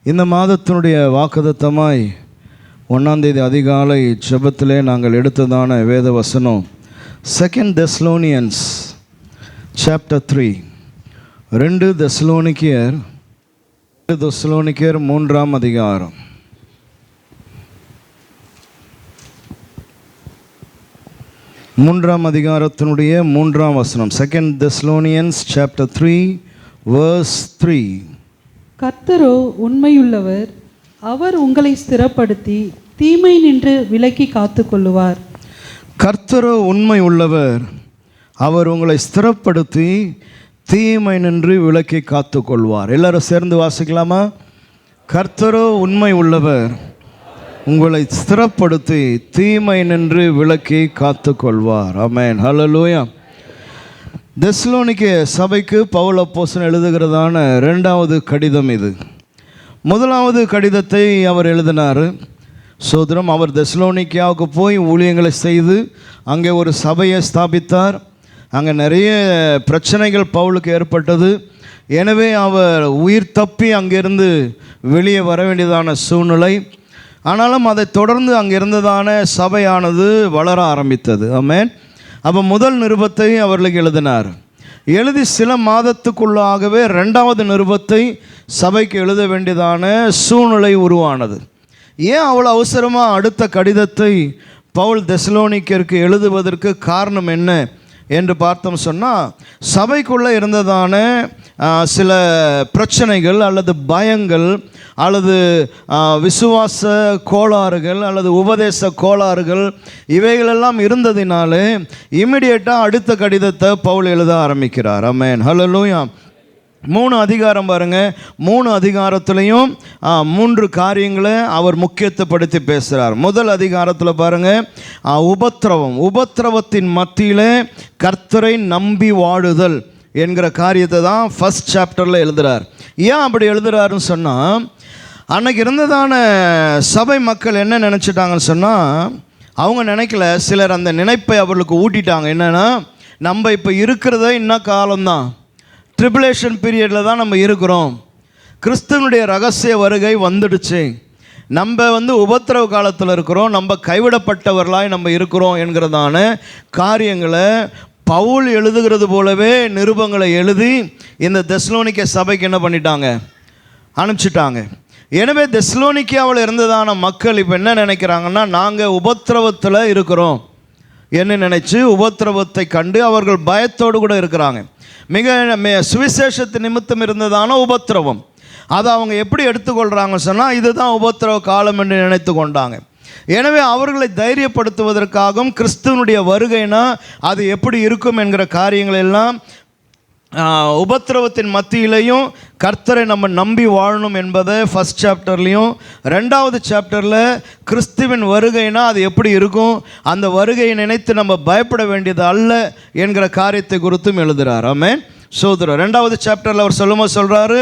இந்த மாதத்தினுடைய வாக்குத்தத்தமாய் 1ஆம் தேதி அதிகாலை ஜெபத்திலே நாங்கள் எடுத்ததான வேத வசனம் 2 தெசலோனியன்ஸ் சாப்டர் 3. 2 தெசலோனிக்கேயர் 3ஆம் அதிகாரம். மூன்றாம் அதிகாரத்தினுடைய 3ஆம் வசனம். 2 தெசலோனியன்ஸ் சாப்டர் 3 verse 3. கர்த்தரோ உண்மையுள்ளவர், அவர் உங்களை ஸ்திரப்படுத்தி தீமை நின்று விலக்கி காத்துக்கொள்ளுவார். கர்த்தரோ உண்மை உள்ளவர், அவர் உங்களை ஸ்திரப்படுத்தி தீமை நின்று விலக்கி காத்துக்கொள்வார். எல்லாரும் சேர்ந்து வாசிக்கலாமா? கர்த்தரோ உண்மை உள்ளவர், உங்களை ஸ்திரப்படுத்தி தீமை நின்று விலக்கி காத்துக்கொள்வார். ஆமென், ஹல்லேலூயா. தெசலோனிக்கே சபைக்கு பவுல் அப்போஸ்தலன் எழுதுகிறதான 2வது கடிதம் இது. 1வது கடிதத்தை அவர் எழுதினார். சோதரம், அவர் தெசலோனிக்காவுக்கு போய் ஊழியங்களை செய்து அங்கே ஒரு சபையை ஸ்தாபித்தார். அங்கே நிறைய பிரச்சனைகள் பவுலுக்கு ஏற்பட்டது. எனவே அவர் உயிர் தப்பி அங்கிருந்து வெளியே வர வேண்டியதான சூழ்நிலை. ஆனாலும் அதை தொடர்ந்து அங்கே இருந்ததான சபையானது வளர ஆரம்பித்தது. ஆமென். அப்போ முதல் நிருபத்தை அவர்களுக்கு எழுதினார். எழுதி சில மாதத்துக்குள்ளாகவே 2வது நிருபத்தை சபைக்கு எழுத வேண்டியதான சூழ்நிலை உருவானது. ஏன் அவ்வளோ அவசரமாக அடுத்த கடிதத்தை பவுல் தெசலோனிக்கருக்கு எழுதுவதற்கு காரணம் என்ன என்று பார்த்தோம் சொன்னால், சபைக்குள்ளே இருந்ததான சில பிரச்சனைகள் அல்லது பயங்கள் அல்லது விசுவாச கோளாறுகள் அல்லது உபதேச கோளாறுகள் இவைகளெல்லாம் இருந்ததினாலே இமிடியேட்டாக அடுத்த கடிதத்தை பவுல் எழுத ஆரம்பிக்கிறார். ஆமென், ஹல்லேலூயா. 3 அதிகாரம் பாருங்கள். 3 அதிகாரத்துலேயும் 3 காரியங்களை அவர் முக்கியத்துவப்படுத்தி பேசுகிறார். முதல் அதிகாரத்தில் பாருங்கள், உபத்திரவத்தின் மத்தியிலே கர்த்தரை நம்பி வாழுதல் என்கிற காரியத்தை தான் ஃபர்ஸ்ட் சாப்டரில் எழுதுகிறார். ஏன் அப்படி எழுதுகிறாருன்னு சொன்னால், அன்னைக்கு இருந்ததான சபை மக்கள் என்ன நினச்சிட்டாங்கன்னு சொன்னால், அவங்க நினைக்கல, சிலர் அந்த நினைப்பை அவர்களுக்கு ஊட்டிட்டாங்க. என்னென்னா, நம்ம இப்போ இருக்கிறத இன்னும் காலம்தான், ட்ரிபுலேஷன் பீரியடில் தான் நம்ம இருக்கிறோம், கிறிஸ்துவனுடைய ரகசிய வருகை வந்துடுச்சு, நம்ம உபத்திரவ காலத்தில் இருக்கிறோம், நம்ம கைவிடப்பட்டவர்களாய் நம்ம இருக்கிறோம் என்கிறதான காரியங்களை பவுல் எழுதுகிறது போலவே நிருபங்களை எழுதி இந்த தெசலோனிக்கே சபைக்கு என்ன பண்ணிட்டாங்க, அனுப்பிச்சிட்டாங்க. எனவே தெசலோனிக்காவில் இருந்ததான மக்கள் இப்போ என்ன நினைக்கிறாங்கன்னா, நாங்கள் உபத்திரவத்தில் இருக்கிறோம் என்ன நினைச்சு உபத்திரவத்தை கண்டு அவர்கள் பயத்தோடு கூட இருக்கிறாங்க. சுவிசேஷத்து நிமித்தம் இருந்ததான உபத்திரவம் அதை அவங்க எப்படி எடுத்துக்கொள்கிறாங்கன்னு சொன்னால், இதுதான் உபத்திரவ காலம் என்று நினைத்து கொண்டாங்க. எனவே அவர்களை தைரியப்படுத்துவதற்காகவும் கிறிஸ்துவனுடைய வருகைனா அது எப்படி இருக்கும் என்கிற காரியங்கள் எல்லாம் உபத்திரவத்தின் மத்தியிலையும் கர்த்தரை நம்ம நம்பி வாழணும் என்பதை ஃபர்ஸ்ட் சாப்டர்லேயும், 2வது சாப்டரில் கிறிஸ்துவின் வருகைனா அது எப்படி இருக்கும், அந்த வருகையை நினைத்து நம்ம பயப்பட வேண்டியது அல்ல என்கிற காரியத்தை குறித்தும் எழுதுகிறார். ஆமென், சோதரர். 2வது சாப்டரில் அவர் சொல்லும்போது சொல்கிறாரு,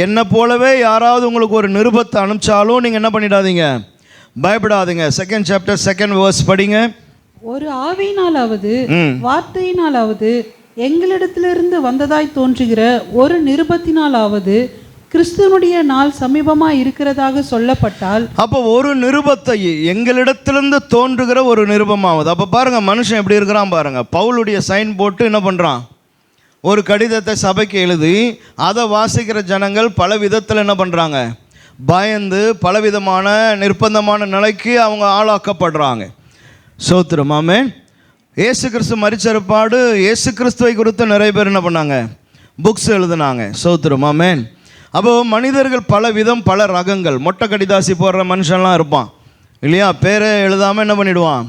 என்னை போலவே யாராவது உங்களுக்கு ஒரு நிருபத்தை அனுப்பிச்சாலும் நீங்கள் என்ன பண்ணிடாதீங்க, பயப்படாதீங்க. 2nd சாப்டர் 2nd verse படிங்க. ஒரு ஆவியினாலாவது வார்த்தையினாலாவது எங்களிடத்திலிருந்து வந்ததாய் தோன்றுகிற ஒரு நிருபத்தினாலாவது கிறிஸ்துவனுடைய நாள் சமீபமாக இருக்கிறதாக சொல்லப்பட்டால், அப்போ ஒரு நிருபத்தை எங்களிடத்திலிருந்து தோன்றுகிற ஒரு நிருபமாவது. அப்போ பாருங்கள், மனுஷன் எப்படி இருக்கிறான் பாருங்கள். பவுலுடைய சைன் போட்டு என்ன பண்ணுறான், ஒரு கடிதத்தை சபைக்கு எழுதி அதை வாசிக்கிற ஜனங்கள் பல விதத்தில் என்ன பண்ணுறாங்க, பயந்து பலவிதமான நிர்பந்தமான நிலைக்கு அவங்க ஆளாக்கப்படுறாங்க. சோத்திரம். ஆமென். இயேசு கிறிஸ்து மரிச்சற்பாடு இயேசு கிறிஸ்துவை குறித்து நிறைய பேர் என்ன பண்ணாங்க, புக்ஸ் எழுதுனாங்க. சோத்திரம். ஆமென். அப்போது மனிதர்கள் பல விதம் பல ரகங்கள். மொட்டை கடிதாசி போடுற மனுஷன்லாம் இருப்பான் இல்லையா, பேரை எழுதாமல் என்ன பண்ணிவிடுவான்,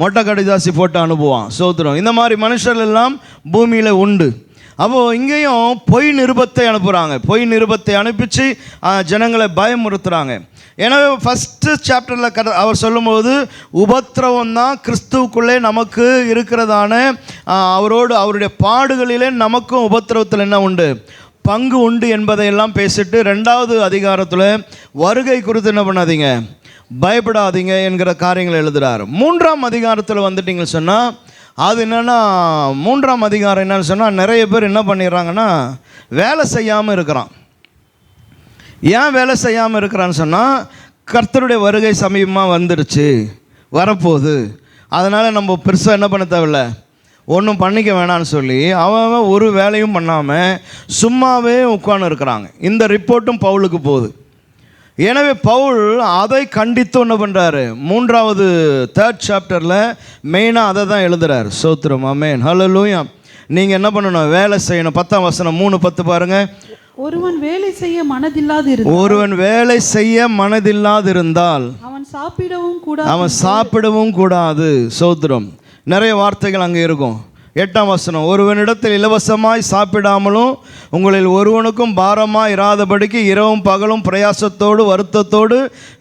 மொட்டை கடிதாசி போட்டு அனுப்புவான். சோத்திரம். இந்த மாதிரி மனுஷர்கள் எல்லாம் பூமியில் உண்டு. அப்போது இங்கேயும் பொய் நிருபத்தை அனுப்புகிறாங்க. பொய் நிருபத்தை அனுப்பிச்சு ஜனங்களை பயமுறுத்துகிறாங்க. எனவே ஃபஸ்ட்டு சாப்டரில் அவர் சொல்லும்போது உபத்திரவம் தான் கிறிஸ்துவுக்குள்ளே நமக்கு இருக்கிறதான அவரோடு அவருடைய பாடுகளிலே நமக்கும் உபத்திரவத்தில் என்ன உண்டு, பங்கு உண்டு என்பதையெல்லாம் பேசிட்டு 2வது அதிகாரத்தில் வருகை குறித்து என்ன பண்ணாதீங்க, பயப்படாதீங்க என்கிற காரியங்களை எழுதுகிறார். 3ஆம் அதிகாரத்தில் வந்துட்டிங்கன்னு சொன்னால், அது என்னென்னா 3ஆம் அதிகாரம் என்னன்னு சொன்னால், நிறைய பேர் என்ன பண்ணிடுறாங்கன்னா வேலை செய்யாமல் இருக்கிறான். ஏன் வேலை செய்யாமல் இருக்கிறான்னு சொன்னால், கர்த்தருடைய வருகை சமீபமாக வந்துடுச்சு, வரப்போகுது, அதனால் நம்ம பெருசாக என்ன பண்ண தேவையில்ல, ஒன்றும் பண்ணிக்க வேணான்னு சொல்லி அவன் ஒரு வேலையும் பண்ணாமல் சும்மாவே உட்கார்ந்து இருக்கிறாங்க. இந்த ரிப்போர்ட்டும் பவுலுக்கு போகுது. எனவே பவுல் அதை கண்டித்து என்ன பண்ணுறாரு, 3rd சாப்டரில் மெயினாக அதை தான் எழுதுறாரு. ஸ்தோத்திரம், ஆமென், ஹல்லேலூயா. நீங்கள் என்ன பண்ணணும், வேலை செய்யணும். 10ஆம் வசனம் 3:10 பாருங்கள். ஒருவன் வேலை செய்ய மனதில்லாதிருந்தால், ஒருவன் வேலை செய்ய மனதில்லாதிருந்தால் அவன் சாப்பிடவும் கூடாது. ஸ்தோத்திரம். நிறைய வார்த்தைகள் அங்கே இருக்கும். 8ஆம் வசனம், ஒருவனிடத்தில் இலவசமாய் சாப்பிடாமலும் உங்களில் ஒருவனுக்கும் பாரமாக இராதபடிக்கு இரவும் பகலும் பிரயாசத்தோடு வருத்தத்தோடு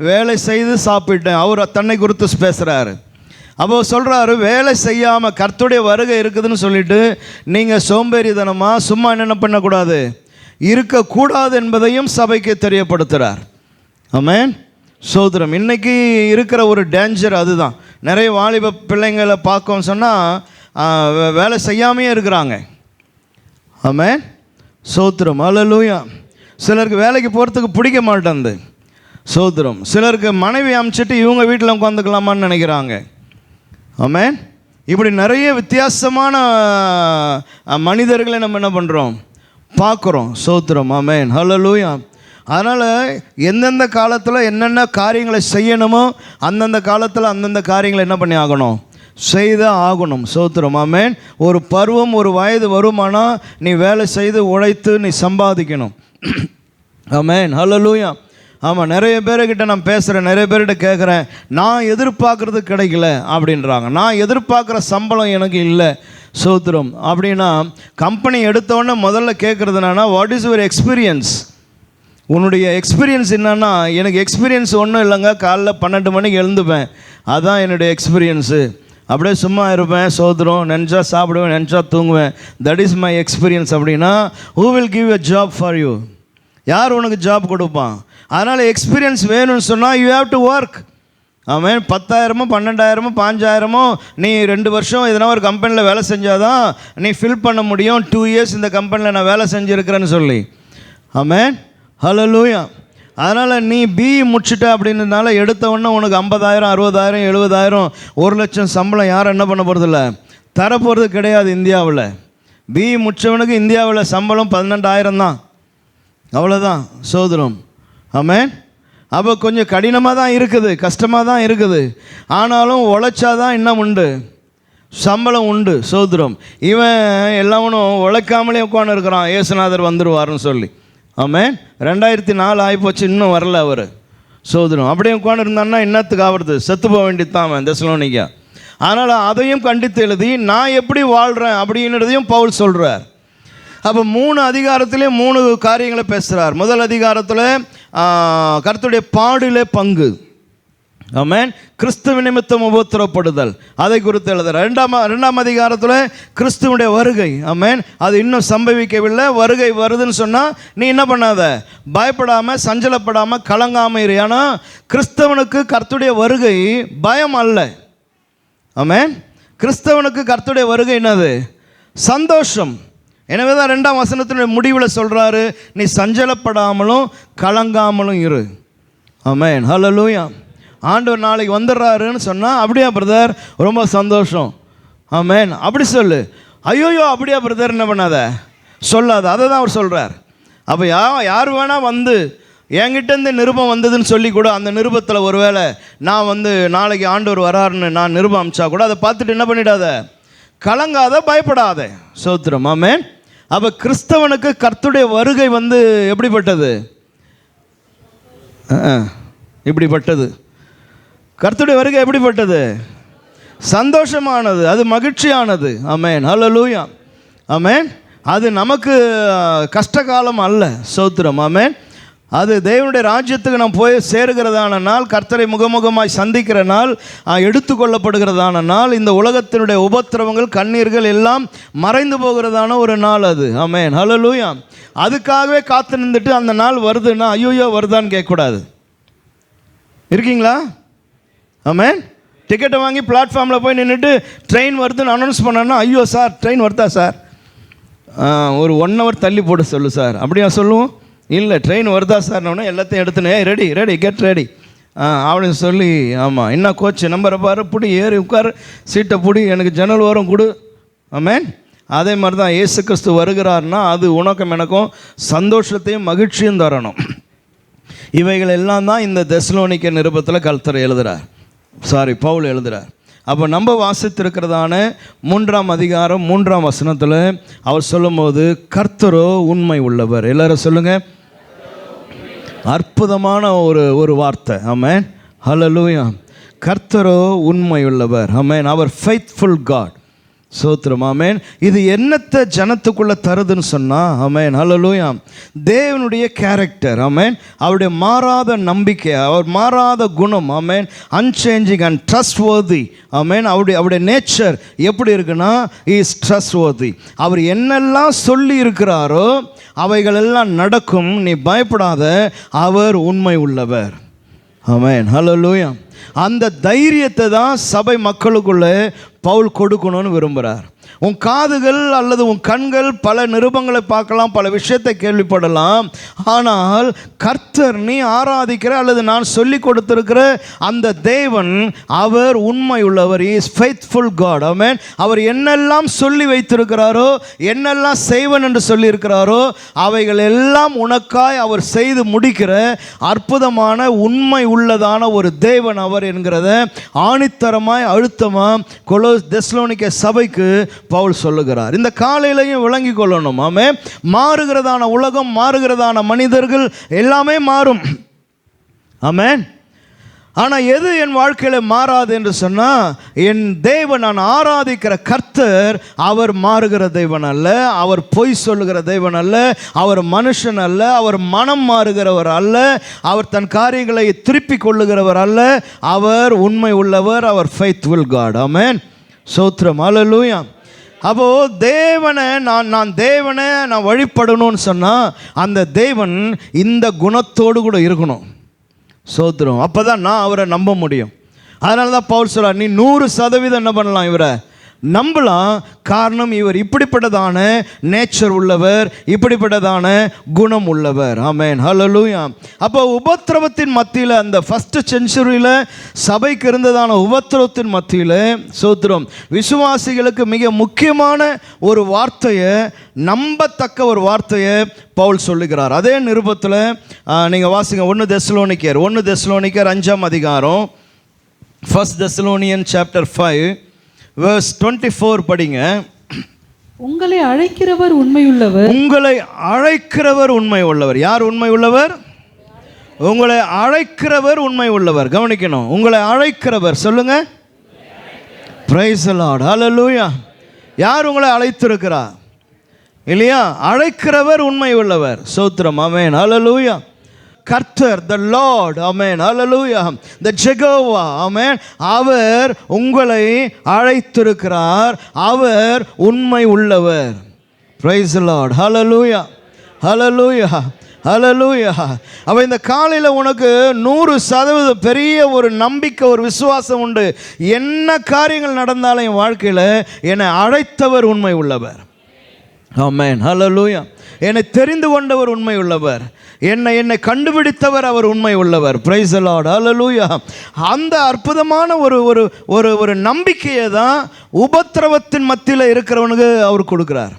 வேலை செய்து சாப்பிட்டேன். அவர் தன்னை குறித்து பேசுகிறாரு. அப்போ சொல்கிறாரு, வேலை செய்யாமல் கர்த்தருடைய வருகை இருக்குதுன்னு சொல்லிட்டு நீங்கள் சோம்பேறித்தனமாக சும்மா என்ன பண்ணக்கூடாது, இருக்கக்கூடாது என்பதையும் சபைக்கு தெரியப்படுத்துகிறார். ஆமென், சோதரம். இன்றைக்கி இருக்கிற ஒரு டேஞ்சர் அதுதான். நிறைய வாலிப பிள்ளைங்களை பார்க்கோம் சொன்னால் வேலை செய்யாமையே இருக்கிறாங்க. ஆமென், சோத்திரம், ஹல்லேலூயா. சிலருக்கு வேலைக்கு போகிறதுக்கு பிடிக்க மாட்டேங்குது. சோத்திரம். சிலருக்கு மனைவி அனுப்பிச்சிட்டு இவங்க வீட்டில் உட்காந்துக்கலாமான்னு நினைக்கிறாங்க. ஆமென். இப்படி நிறைய வித்தியாசமான மனிதர்களை நம்ம என்ன பண்ணுறோம், பார்க்குறோம். சோத்திரம், ஆமென், ஹல்லேலூயா. அதனால் எந்தெந்த காலத்தில் என்னென்ன காரியங்களை செய்யணுமோ அந்தந்த காலத்தில் அந்தந்த காரியங்களை என்ன பண்ணி ஆகணும், செய்தான் ஆகணும். சோத்திரம், ஆமென். ஒரு பருவம், ஒரு வயது வருமானால் நீ வேலை செய்து உழைத்து நீ சம்பாதிக்கணும். ஆமென், ஹல்லேலூயா. ஆமாம், நிறைய பேர்கிட்ட நான் பேசுகிறேன், நிறைய பேர்கிட்ட கேட்குறேன், நான் எதிர்பார்க்குறது கிடைக்கல அப்படின்றாங்க. நான் எதிர்பார்க்குற சம்பளம் எனக்கு இல்லை. சோத்திரம். அப்படின்னா கம்பெனி எடுத்தோடனே முதல்ல கேட்குறது என்னன்னா, வாட் இஸ் யுவர் எக்ஸ்பீரியன்ஸ், உன்னுடைய எக்ஸ்பீரியன்ஸ் என்னன்னா. எனக்கு எக்ஸ்பீரியன்ஸ் ஒன்றும் இல்லைங்க, காலைல 12 மணிக்கு எழுந்துப்பேன், அதுதான் என்னுடைய எக்ஸ்பீரியன்ஸு. அப்படியே சும்மா இருப்பேன், சோதரம், நினச்சா சாப்பிடுவேன், நினச்சா தூங்குவேன், தட் இஸ் மை எக்ஸ்பீரியன்ஸ். அப்படின்னா who will give a job for you, யார் உனக்கு ஜாப் கொடுப்பான்? அதனால் எக்ஸ்பீரியன்ஸ் வேணும்னு சொன்னால் யூ ஹேவ் டு ஒர்க். ஆமாம், 10,000 12,000 5,000 நீ 2 வருஷம் எதனா ஒரு கம்பெனியில் வேலை செஞ்சாதான் நீ ஃபில் பண்ண முடியும். 2 இயர்ஸ் இந்த கம்பெனியில் நான் வேலை செஞ்சுருக்கிறேன்னு சொல்லி. ஆமென், ஹல்லேலூயா. அதனால் நீ பிஇ முடிச்சுட்ட அப்படின்றதுனால எடுத்தவொடனே உனக்கு 50,000 60,000 70,000 1,00,000 சம்பளம் யாரும் என்ன பண்ண போகிறதில்ல, தரப்போகிறது கிடையாது. இந்தியாவில் பிஇ முடித்தவனுக்கு இந்தியாவில் சம்பளம் 12,000 தான், அவ்வளோதான். சோதரம், ஆமென். அப்போ கொஞ்சம் கடினமாக தான் இருக்குது, கஷ்டமாக தான் இருக்குது. ஆனாலும் உழைச்சாதான் இன்னும் உண்டு, சம்பளம் உண்டு. சோதரம். இவன் எல்லாவனும் உழைக்காமலே உட்காந்து இருக்கிறான், இயேசுநாதர் வந்துடுவார்னு சொல்லி. ஆமென். 2004 ஆகிப்போச்சு, இன்னும் வரல அவர். சோதரம். அப்படியே உட்காந்து இருந்தான்னா இன்னத்துக்கு ஆகிறது, செத்து போக வேண்டியதுதான் அவன் தெசலோனிக்கா. அதனால் அதையும் கண்டித்து எழுதி நான் எப்படி வாழ்கிறேன் அப்படின்றதையும் பவுல் சொல்கிறார். அப்போ 3 அதிகாரத்திலே 3 காரியங்களை பேசுகிறார். முதல் அதிகாரத்தில் கர்த்தருடைய பாடிலே பங்கு. ஆமென். கிறிஸ்துவ நிமித்தம் உபத்திரப்படுதல், அதை குறித்து எழுதுகிறார். 2ஆம் அதிகாரத்தில் கிறிஸ்துவனுடைய வருகை. ஆமென். அது இன்னும் சம்பவிக்கவில்லை, வருகை வருதுன்னு சொன்னால் நீ என்ன பண்ணாத, பயப்படாமல் சஞ்சலப்படாமல் கலங்காமல் இரு. ஏன்னா கிறிஸ்தவனுக்கு கர்த்தருடைய வருகை பயம் அல்ல. ஆமென். கிறிஸ்தவனுக்கு கர்த்தருடைய வருகை என்னது, சந்தோஷம். எனவே தான் 2ஆம் வசனத்தினுடைய முடிவில் சொல்கிறாரு, நீ சஞ்சலப்படாமலும் கலங்காமலும் இரு. ஆமென், ஹல்லேலூயா. ஆண்டவர் நாளைக்கு வந்துடுறாருன்னு சொன்னால், அப்படியா பிரதர், ரொம்ப சந்தோஷம். ஆமென், அப்படி சொல்லு. ஐயோயோ அப்படியா பிரதர் என்ன பண்ணாத, சொல்லாத. அதை தான் அவர் சொல்கிறார். அப்போ யார் வேணால் வந்து என்கிட்ட நிருபம் வந்ததுன்னு சொல்லி கூட, அந்த நிருபத்தில் ஒருவேளை நான் வந்து நாளைக்கு ஆண்டவர் வராருன்னு நான் நிருபம் அமிச்சா கூட அதை பார்த்துட்டு என்ன பண்ணிடாத, கலங்காத, பயப்படாத. சோத்திரம், ஆமென். அப்போ கிறிஸ்தவனுக்கு கர்த்தருடைய வருகை வந்து எப்படிப்பட்டது, இப்படிப்பட்டது. கர்த்தருடைய வருகை எப்படிப்பட்டது, சந்தோஷமானது, அது மகிழ்ச்சியானது. ஆமென், ஹல்லேலூயா. ஆமென். அது நமக்கு கஷ்டகாலம் அல்ல. சோத்திரம், ஆமென். அது தேவனுடைய ராஜ்யத்துக்கு நாம் போய் சேருகிறதான நாள், கர்த்தரை முகமுகமாய் சந்திக்கிற நாள், எடுத்துக்கொள்ளப்படுகிறதான நாள், இந்த உலகத்தினுடைய உபத்திரவங்கள் கண்ணீர்கள் எல்லாம் மறைந்து போகிறதான ஒரு நாள் அது. ஆமென், ஹல்லேலூயா. அதுக்காகவே காத்து நின்றுட்டு அந்த நாள் வருதுன்னா ஐயோயோ வருதான்னு கேட்கக்கூடாது. இருக்கீங்களா? ஆமென். டிக்கெட்டை வாங்கி பிளாட்ஃபார்மில் போய் நின்றுட்டு ட்ரெயின் வருதுன்னு அனௌன்ஸ் பண்ணோன்னா, ஐயோ சார் ட்ரெயின் வருதா சார், ஒரு 1 hour தள்ளி போட சொல்லு சார், அப்படியா சொல்லுவோம்? இல்லை ட்ரெயின் வருதா சார்னோடனே எல்லாத்தையும் எடுத்துனே ரெடி ரெடி கெட் ரெடி அப்படின்னு சொல்லி ஆமாம் என்ன கோச்சு நம்பரை பாரு பிடி ஏறி உட்காரு சீட்டை பிடி எனக்கு ஜன்னல் ஓரம் கொடு ஆமென். அதே மாதிரி தான் இயேசு கிறிஸ்து வருகிறார்னா அது உனக்கும் எனக்கும் சந்தோஷத்தையும் மகிழ்ச்சியும் தரணும். இவைகள் எல்லாம் தான் இந்த தெசலோனிக்க நிருபத்தில் கர்த்தர் எழுதுகிறார், பவுல் எழுதுகிறார். அப்போ நம்ம வாசித்திருக்கிறதான 3ஆம் அதிகாரம் 3ஆம் வசனத்தில் அவர் சொல்லும்போது கர்த்தரோ உண்மை உள்ளவர். எல்லாரும் சொல்லுங்கள், அற்புதமான ஒரு வார்த்தை. ஆமென், ஹல்லேலூயா. கர்த்தரோ உண்மை உள்ளவர். ஆமென், அவர் ஃபெய்த்ஃபுல் காட். சோத்திரம். ஆமென். இது என்னத்தை ஜனத்துக்குள்ளே தருதுன்னு சொன்னால் ஆமென், ஹல்லேலூயா, தேவனுடைய கேரக்டர். ஆமென், அவருடைய மாறாத நம்பிக்கை, அவர் மாறாத குணம். ஆமென், அன்சேஞ்சிங் அண்ட் ட்ரஸ்ட்வர்தி. ஆமென், அவருடைய நேச்சர் எப்படி இருக்குன்னா இஸ் ட்ரஸ்ட்வர்தி. அவர் என்னெல்லாம் சொல்லி இருக்கிறாரோ அவைகளெல்லாம் நடக்கும், நீ பயப்படாத, அவர் உண்மை உள்ளவர். ஆமென், ஹல்லேலூயா. அந்த தைரியத்தை தான் சபை மக்களுக்குள்ளே பவுல் கொடுக்கணும்னு விரும்புகிறார். உன் காதுகள் அல்லது உன் கண்கள் பல நிருபங்களை பார்க்கலாம், பல விஷயத்தை கேள்விப்படலாம். ஆனால் கர்த்தர் நீ ஆராதிக்கிற அல்லது நான் சொல்லி கொடுத்திருக்கிற அந்த தேவன் அவர் உண்மை உள்ளவர். Is faithful God. ஆமென். அவர் என்னெல்லாம் சொல்லி வைத்திருக்கிறாரோ, என்னெல்லாம் செய்வன் என்று சொல்லியிருக்கிறாரோ அவைகள் எல்லாம் உனக்காய் அவர் செய்து முடிக்கிற அற்புதமான உண்மை உள்ளதான ஒரு தேவன் அவர் என்கிறத ஆணித்தரமாய் அழுத்தமாக தெசலோனிக்க சபைக்கு பவுல் சொல்லுகிறார். இந்த காலையிலையும் விளங்கி கொள்ளணும். ஆமென். மாறுகிறதான உலகம், மாறுகிறதான மனிதர்கள் எல்லாமே மாறும். ஆமென். ஆனால் எது என் வாழ்க்கையில் மாறாது என்று சொன்னால், என் தேவன், நான் ஆராதிக்கிற கர்த்தர் அவர் மாறுகிற தேவன் அல்ல, அவர் பொய் சொல்லுகிற தேவன் அல்ல, அவர் மனுஷன் அல்ல, அவர் மனம் மாறுகிறவர் அல்ல, அவர் தன் காரியங்களை திருப்பி கொள்ளுகிறவர் அல்ல, அவர் உண்மை உள்ளவர், அவர் ஃபெய்த்ஃபுல் காட். ஆமென், சோத்ரம், ஹல்லேலூயா. அப்போது தேவனை நான் வழிபடணும்னு சொன்னால் அந்த தேவன் இந்த குணத்தோடு கூட இருக்கணும். சோத்திரம். அப்போ தான் நான் அவரை நம்ப முடியும். அதனால தான் பவுல் சொல்றார், நீ 100% என்ன பண்ணலாம், இவரை நம்பலாம். காரணம், இவர் இப்படிப்பட்டதான நேச்சர் உள்ளவர், இப்படிப்பட்டதான குணம் உள்ளவர். ஆமென், ஹல்லேலூயா. அப்போ உபத்திரவத்தின் மத்தியில், அந்த ஃபர்ஸ்ட் செஞ்சுரியில் சபைக்கு இருந்ததான உபத்திரவத்தின் மத்தியில் சோத்திரம் விசுவாசிகளுக்கு மிக முக்கியமான ஒரு வார்த்தையை, நம்பத்தக்க ஒரு வார்த்தையை பவுல் சொல்லுகிறார். அதே நிருபத்தில் நீங்கள் வாசிங்க, 1 தெசலோனிக்கர் 5ஆம் அதிகாரம், 1 Thessalonians chapter 5 verse 24 படிங்க. உங்களை அழைக்கிறவர் உண்மையுள்ளவர். உங்களை அழைக்கிறவர் உண்மை உள்ளவர். யார் உண்மை உள்ளவர்? உங்களை அழைக்கிறவர் உண்மை உள்ளவர். கவனிக்கணும், உங்களை அழைக்கிறவர். சொல்லுங்க, praise the Lord, hallelujah. யார் உங்களை அழைத்திருக்கிறார் இல்லையா? அழைக்கிறவர் உண்மை உள்ளவர். சோத்திரம். ஆமென், ஹல்லேலூயா. கர்த்தர், the Lord, amen, hallelujah, the Jehovah, ஆமென், அவர் உங்களை அழைத்திருக்கிறார், அவர் உண்மை உள்ளவர். praise the Lord, hallelujah, hallelujah, hallelujah. அப்போ இந்த காலையில் உனக்கு 100% பெரிய ஒரு நம்பிக்கை, ஒரு விசுவாசம் உண்டு. என்ன காரியங்கள் நடந்தாலும் என் வாழ்க்கையில் என்னை அழைத்தவர் உண்மை உள்ளவர். ஆமென், ஹல்லேலூயா. என்னை தெரிந்து கொண்டவர் உண்மை உள்ளவர், என்னை கண்டுபிடித்தவர் அவர் உண்மை உள்ளவர். பிரைஸ் தி லார்ட், ஹல்லேலூயா. அந்த அற்புதமான ஒரு நம்பிக்கையை தான் உபத்திரவத்தின் மத்தியில் இருக்கிறவனுக்கு அவர் கொடுக்குறார்.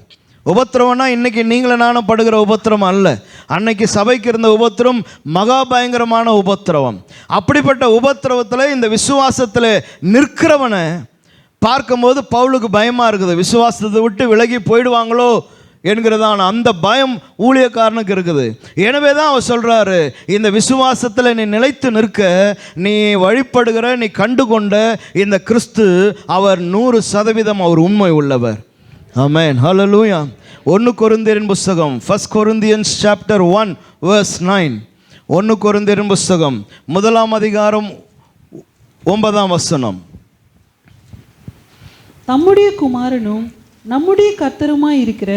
உபத்திரவம்னா இன்னைக்கு நீங்களும் நானும் படுகிற உபத்திரவம் அல்ல. அன்னைக்கு சபைக்கு இருந்த உபத்திரம் மகா பயங்கரமான உபத்திரவம். அப்படிப்பட்ட உபத்திரவத்தில் இந்த விசுவாசத்தில் நிற்கிறவனை பார்க்கும்போது பவுலுக்கு பயமாக இருக்குது. விசுவாசத்தை விட்டு விலகி போயிடுவாங்களோ என்கிறதான அந்த பயம் ஊழியக்காரனுக்கு இருக்குது. எனவே தான் அவர் சொல்கிறாரு, இந்த விசுவாசத்தில் நீ நிலைத்து நிற்க, நீ வழிபடுகிற, நீ கண்டுகொண்ட இந்த கிறிஸ்து அவர் 100% அவர் உண்மை உள்ளவர். ஆமென், ஹல்லேலூயா. 1 கொரிந்தியரின் புஸ்தகம், 1 Corinthians chapter 1 verse 9. 1 கொரிந்தியரின் புஸ்தகம் 1ஆம் அதிகாரம் 9ஆம் வசனம். தம்முடைய குமாரனும் நம்முடைய கர்த்தருமாய் இருக்கிற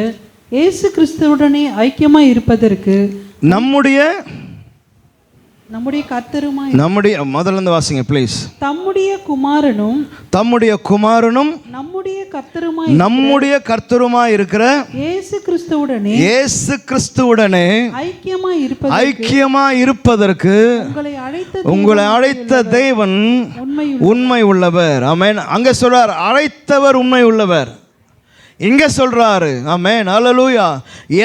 இயேசு கிறிஸ்துவுடனே ஐக்கியமாய் இருப்பதற்கு, நம்முடைய நம்முடைய கர்த்தருமாய் நம்முடைய முதல்ல இருந்து வாசிங்க ப்ளீஸ். தம்முடைய குமாரனும் தம்முடைய குமாரனும் நம்முடைய கர்த்தருமாய் இருக்கிற இயேசு கிறிஸ்துவுடனே ஐக்கியமாய் இருப்பதற்கு உங்களை அழைத்த தேவன் உண்மை உள்ளவர். ஆமென். அங்க சொல்றார் அழைத்தவர் உண்மை உள்ளவர். இங்க சொல்றாரு ஆமென் ஹல்லேலூயா.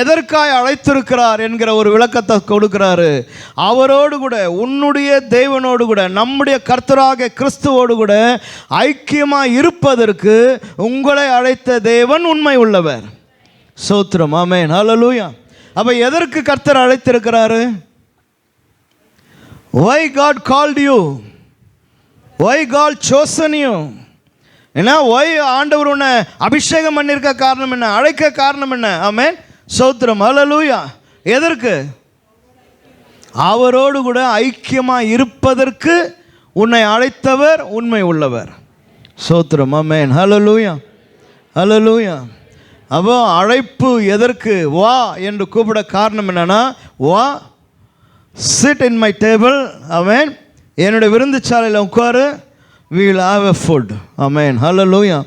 எதற்காய் அழைத்திருக்கிறார் என்கிற ஒரு விளக்கத்தை கொடுக்கிறாரு. அவரோடு கூட உன்னுடைய தேவனோடு கூட நம்முடைய கர்த்தராக கிறிஸ்துவோடு கூட ஐக்கியமாய் இருப்பதற்கு உங்களை அழைத்த தேவன் உண்மை உள்ளவர். ஸ்தோத்திரம் ஆமென் ஹல்லேலூயா. அப்ப எதற்கு கர்த்தர் அழைத்திருக்கிறாரு? Why God called you? Why God chosen you? ஏன்னா ஒய் ஆண்டவர் உன்னை அபிஷேகம் பண்ணியிருக்க காரணம் என்ன? அழைக்க காரணம் என்ன? ஆமென் ஸ்தோத்திரம் ஹல்லேலூயா. எதற்கு? அவரோடு கூட ஐக்கியமாக இருப்பதற்கு உன்னை அழைத்தவர் உண்மை உள்ளவர். ஸ்தோத்திரம் ஆமென் ஹல்லேலூயா ஹல்லேலூயா. அப்போ அழைப்பு எதற்கு? வா என்று கூப்பிட காரணம் என்னன்னா, வா சிட் இன் மை டேபிள். ஆமென். என்னுடைய விருந்துச்சாலையில் உட்காரு. We will have a food. Amen. Hallelujah.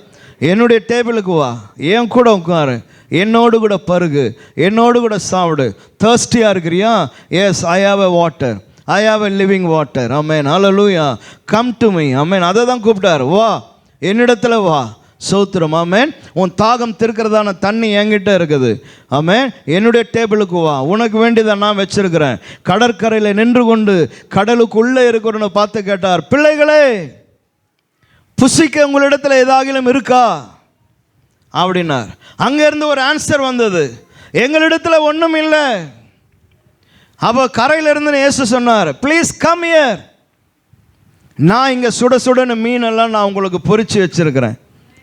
என்னுடைய டேபிளுக்கு வா, என் கூட உட்காரு, என்னோடு கூட பருகு, என்னோடு கூட சாப்பிடு. தர்ஸ்டியாக இருக்கிறியா? Yes, I have a water, I have a living water. Amen hallelujah. Come to me. Amen. அதை தான் கூப்பிட்டார். வா என்னிடத்துல வா. ஸ்தோத்திரம் ஆமென். உன் தாகம் திருக்கிறதான தண்ணி என்கிட்ட இருக்குது. ஆமென். என்னுடைய டேபிளுக்கு வா, உனக்கு வேண்டியதை நான் வச்சிருக்கிறேன். கடற்கரையில் நின்று கொண்டு கடலுக்குள்ளே இருக்கிறவனை பார்த்து கேட்டார், பிள்ளைகளே புசிக்க உங்களிடத்துல ஏதாகிலும் இருக்கா அப்படின்னார். அங்கேருந்து ஒரு ஆன்சர் வந்தது, எங்களிடத்துல ஒன்றும் இல்லை. அப்போ கரையிலிருந்து இயேசு சொன்னார், ப்ளீஸ் கம் ஹியர். நான் இங்கே சுட சுடன்னு மீனெல்லாம் நான் உங்களுக்கு பொரிச்சு வச்சிருக்கிறேன்.